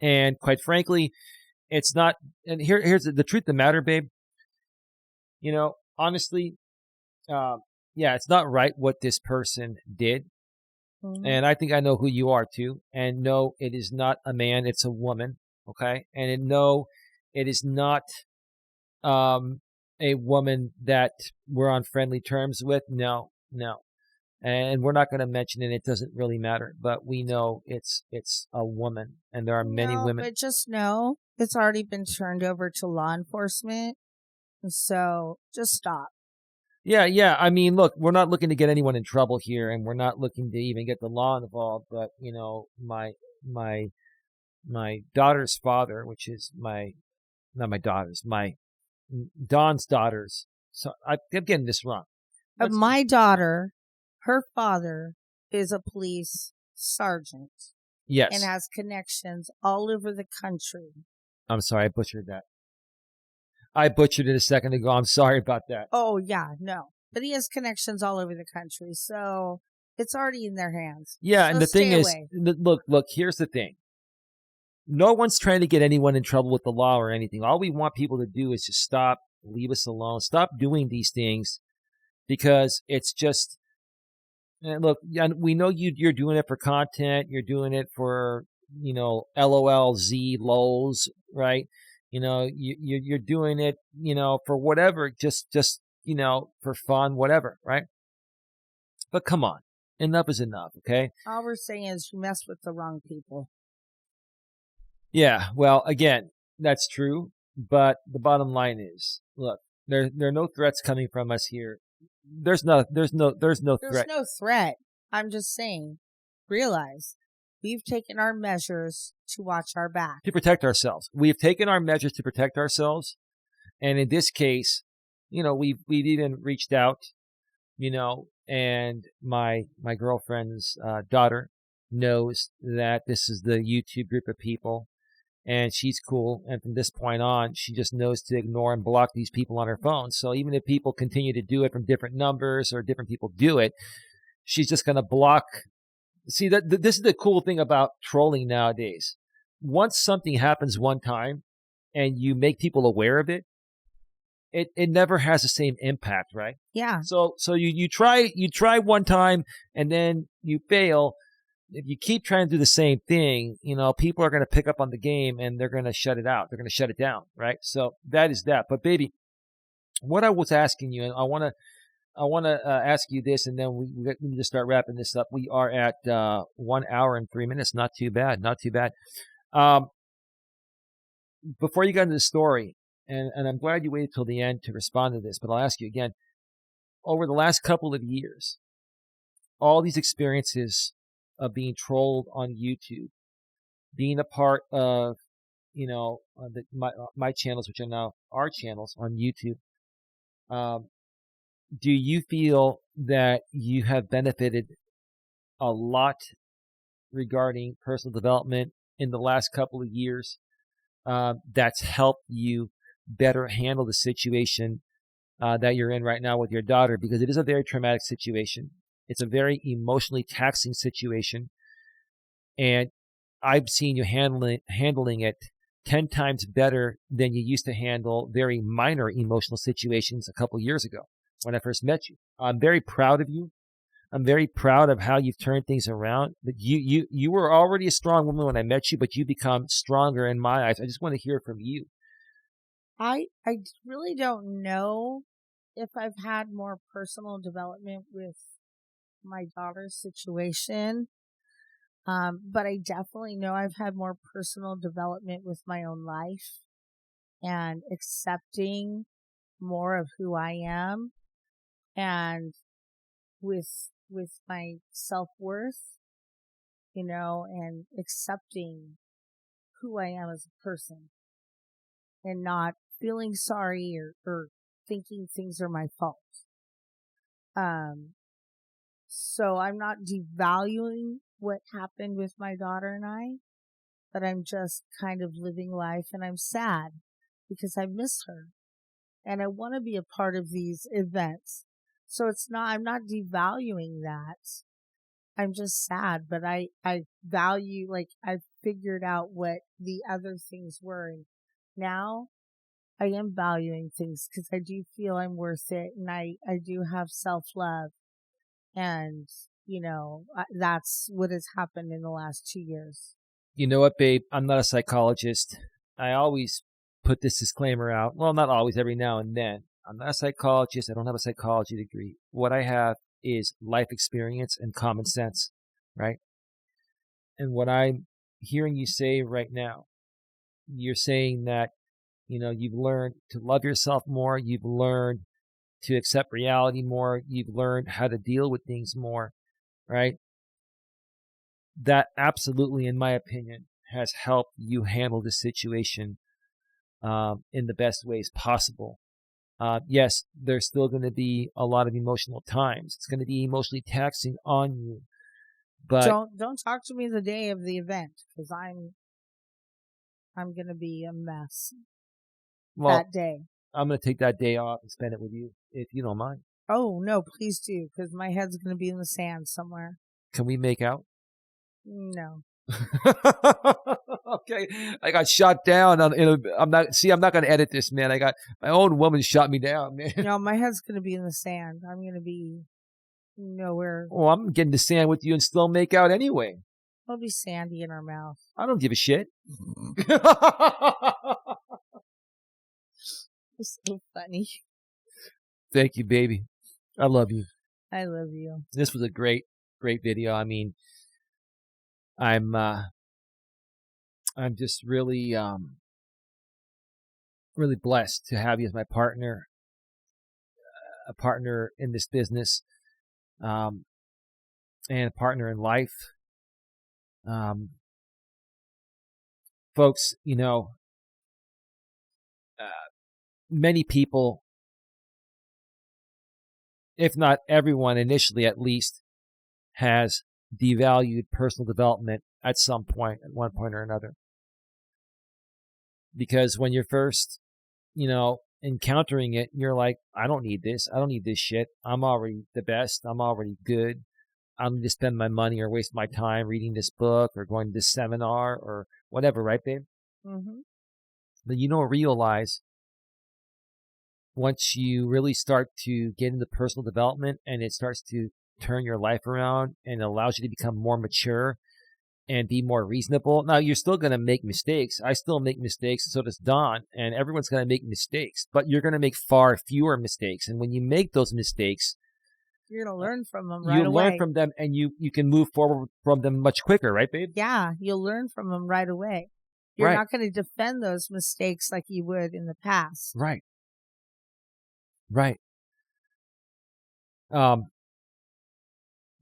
And quite frankly, it's not. And here's the truth of the matter, babe. Honestly, it's not right what this person did. Mm-hmm. And I think I know who you are too. And no, it is not a man. It's a woman. Okay. And no, it is not a woman that we're on friendly terms with. No. And we're not going to mention it. It doesn't really matter. But we know it's a woman. And there are many women. But just know it's already been turned over to law enforcement. So just stop. Yeah. I mean, look, we're not looking to get anyone in trouble here, and we're not looking to even get the law involved. But my daughter's father, which is my Dawn's daughter's. So I'm getting this wrong. My daughter, her father is a police sergeant. Yes, and has connections all over the country. I'm sorry, I butchered that. I butchered it a second ago. I'm sorry about that. Oh, yeah, no. But he has connections all over the country, so it's already in their hands. Yeah, so and the thing is, look, here's the thing. No one's trying to get anyone in trouble with the law or anything. All we want people to do is just stop, leave us alone, stop doing these things, because it's just, look, we know you're doing it for content. You're doing it for, LOLZ, lols, right? You're doing it, for whatever, just, for fun, whatever, right? But come on, enough is enough, okay? All we're saying is you mess with the wrong people. Yeah, well, again, that's true, but the bottom line is, look, there are no threats coming from us here. There's no threat. There's no threat. I'm just saying, realize we've taken our measures to watch our back. To protect ourselves. We've taken our measures to protect ourselves. And in this case, we've even reached out, and my girlfriend's daughter knows that this is the YouTube group of people, and she's cool. And from this point on, she just knows to ignore and block these people on her phone. So even if people continue to do it from different numbers, or different people do it, she's just going to block. See, this is the cool thing about trolling nowadays. Once something happens one time and you make people aware of it, it never has the same impact, right? Yeah. So you try one time and then you fail. If you keep trying to do the same thing, people are going to pick up on the game and they're going to shut it out. They're going to shut it down, right? So that is that. But baby, what I was asking you, and I want to ask you this, and then we need to start wrapping this up. We are at 1 hour and 3 minutes. Not too bad. Before you got into the story, and I'm glad you waited till the end to respond to this, but I'll ask you again. Over the last couple of years, all these experiences of being trolled on YouTube, being a part of, my channels, which are now our channels on YouTube, do you feel that you have benefited a lot regarding personal development in the last couple of years, that's helped you better handle the situation that you're in right now with your daughter? Because it is a very traumatic situation. It's a very emotionally taxing situation. And I've seen you handling it 10 times better than you used to handle very minor emotional situations a couple years ago when I first met you. I'm very proud of you. I'm very proud of how you've turned things around. But you were already a strong woman when I met you, but you become stronger in my eyes. I just want to hear from you. I really don't know if I've had more personal development with my daughter's situation. But I definitely know I've had more personal development with my own life and accepting more of who I am and with my self-worth, and accepting who I am as a person and not feeling sorry or thinking things are my fault. So I'm not devaluing what happened with my daughter and I, but I'm just kind of living life, and I'm sad because I miss her and I want to be a part of these events. So I'm not devaluing that. I'm just sad, but I value, like, I've figured out what the other things were. And now I am valuing things because I do feel I'm worth it, and I do have self-love. And, that's what has happened in the last 2 years. You know what, babe? I'm not a psychologist. I always put this disclaimer out. Well, not always, every now and then. I'm not a psychologist. I don't have a psychology degree. What I have is life experience and common sense, right? And what I'm hearing you say right now, you're saying that, you've learned to love yourself more. You've learned to accept reality more. You've learned how to deal with things more, right? That absolutely, in my opinion, has helped you handle the situation in the best ways possible. Yes, there's still going to be a lot of emotional times. It's going to be emotionally taxing on you. But don't talk to me the day of the event, because I'm going to be a mess that day. I'm going to take that day off and spend it with you, if you don't mind. Oh, no, please do, because my head's going to be in the sand somewhere. Can we make out? No. Okay, I got shot down. I'm not going to edit this, man. I got my own woman shot me down, man. No, my head's going to be in the sand. I'm going to be nowhere. Oh, I'm getting to sand with you and still make out anyway. It'll be sandy in our mouth. I don't give a shit. It's so funny. Thank you, baby. I love you. I love you. This was a great video. I mean, I'm just really blessed to have you as my partner, a partner in this business, and a partner in life. Folks, many people, if not everyone initially at least, has devalued personal development at some point, at one point or another. Because when you're first, encountering it, you're like, I don't need this. I don't need this shit. I'm already the best. I'm already good. I don't need to spend my money or waste my time reading this book or going to this seminar or whatever, right, babe? Mm-hmm. But realize once you really start to get into personal development and it starts to turn your life around and allows you to become more mature and be more reasonable. Now, you're still going to make mistakes. I still make mistakes, and so does Don, and everyone's going to make mistakes, but you're going to make far fewer mistakes. And when you make those mistakes, you're going to learn from them right away. You learn from them, and you can move forward from them much quicker, right, babe? Yeah, you'll learn from them right away. You're not going to defend those mistakes like you would in the past. Right.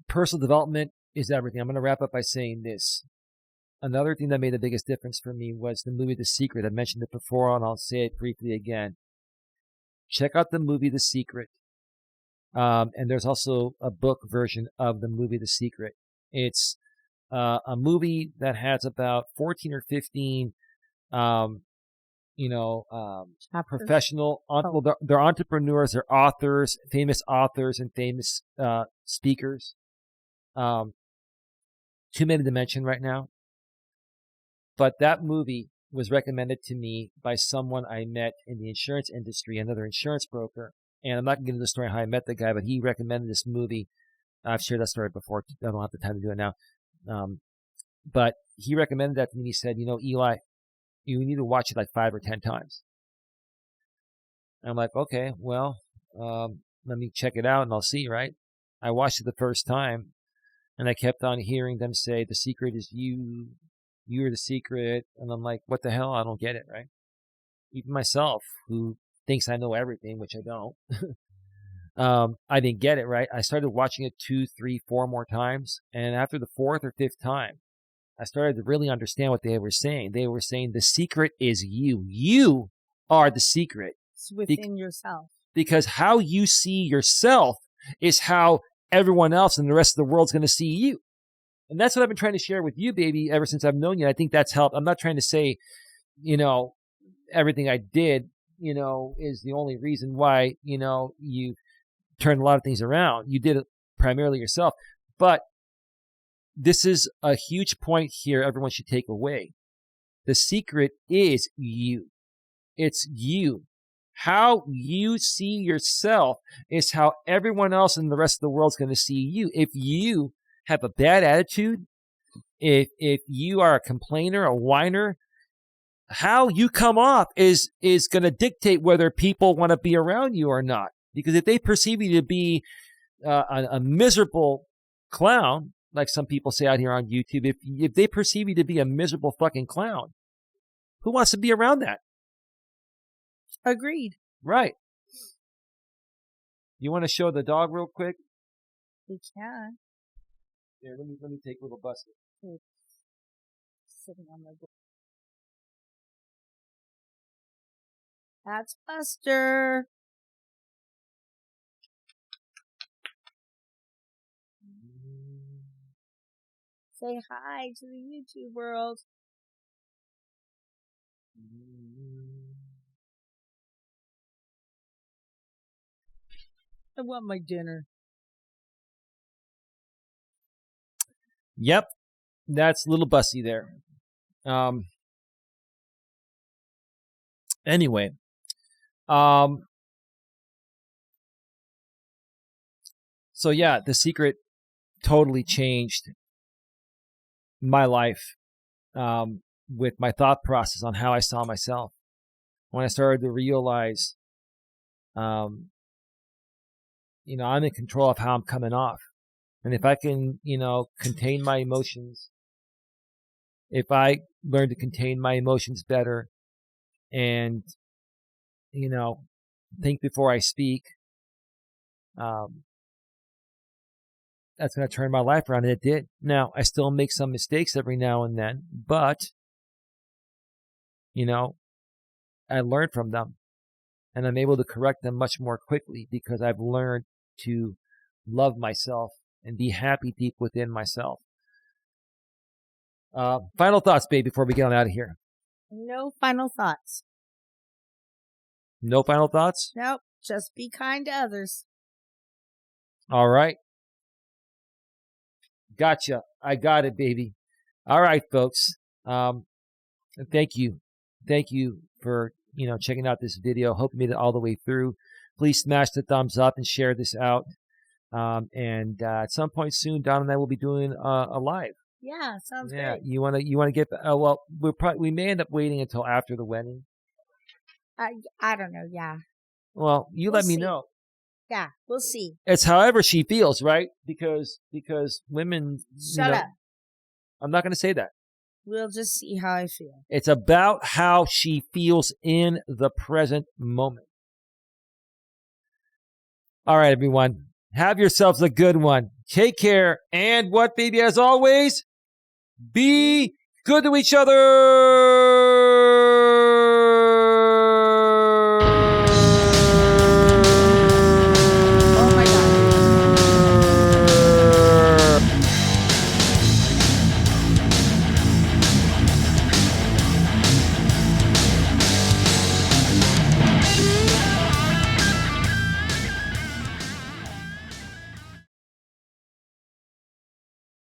Personal development is everything. I'm going to wrap up by saying this. Another thing that made the biggest difference for me was the movie The Secret. I mentioned it before, and I'll say it briefly again. Check out the movie The Secret. And there's also a book version of the movie The Secret. It's a movie that has about 14 or 15 professional, they're entrepreneurs, they're authors, famous authors and famous speakers. Too many to mention right now. But that movie was recommended to me by someone I met in the insurance industry, another insurance broker. And I'm not going to get into the story how I met the guy, but he recommended this movie I've shared that story before. I don't have the time to do it now. But he recommended that to me. He said, Eli, you need to watch it like 5 or 10 times. And I'm like, okay, well, let me check it out and I'll see, right? I watched it the first time and I kept on hearing them say, the secret is you. You're the secret. And I'm like, what the hell? I don't get it, right? Even myself, who thinks I know everything, which I don't. I didn't get it, right? I started watching it 2, 3, 4 more times. And after the 4th or 5th time, I started to really understand what they were saying. They were saying the secret is you. You are the secret. It's within yourself. Because how you see yourself is how everyone else in the rest of the world is going to see you. And that's what I've been trying to share with you, baby, ever since I've known you. I think that's helped. I'm not trying to say, everything I did, is the only reason why, you turned a lot of things around. You did it primarily yourself. But this is a huge point here everyone should take away. The secret is you. It's you. How you see yourself is how everyone else in the rest of the world is going to see you. If you have a bad attitude, if you are a complainer, a whiner, how you come off is going to dictate whether people want to be around you or not. Because if they perceive you to be a miserable clown, like some people say out here on YouTube, if they perceive you to be a miserable fucking clown, who wants to be around that? Agreed. Right. You want to show the dog real quick? We can. Here, let me take little Buster. It's sitting on my board. That's Buster. Say hi to the YouTube world. I want my dinner. Yep, that's little Bussy there. Anyway, so yeah, the secret totally changed my life with my thought process on how I saw myself. When I started to realize, I'm in control of how I'm coming off. And if I can, contain my emotions, if I learn to contain my emotions better and, think before I speak, that's going to turn my life around. And it did. Now, I still make some mistakes every now and then, but, I learned from them and I'm able to correct them much more quickly because I've learned to love myself and be happy deep within myself. Final thoughts, babe, before we get on out of here. No final thoughts. No final thoughts? Nope. Just be kind to others. All right. Gotcha. I got it, baby. All right, folks. Thank you. Thank you for, checking out this video. Hope you made it all the way through. Please smash the thumbs up and share this out. And at some point soon, Don and I will be doing a live. Yeah, sounds great. Yeah, you want to get? Well, we may end up waiting until after the wedding. I don't know. Yeah. Well, we'll let me know. Yeah, we'll see. It's however she feels, right? Because women. Shut up. I'm not going to say that. We'll just see how I feel. It's about how she feels in the present moment. All right, everyone. Have yourselves a good one. Take care. And what, baby, as always, be good to each other.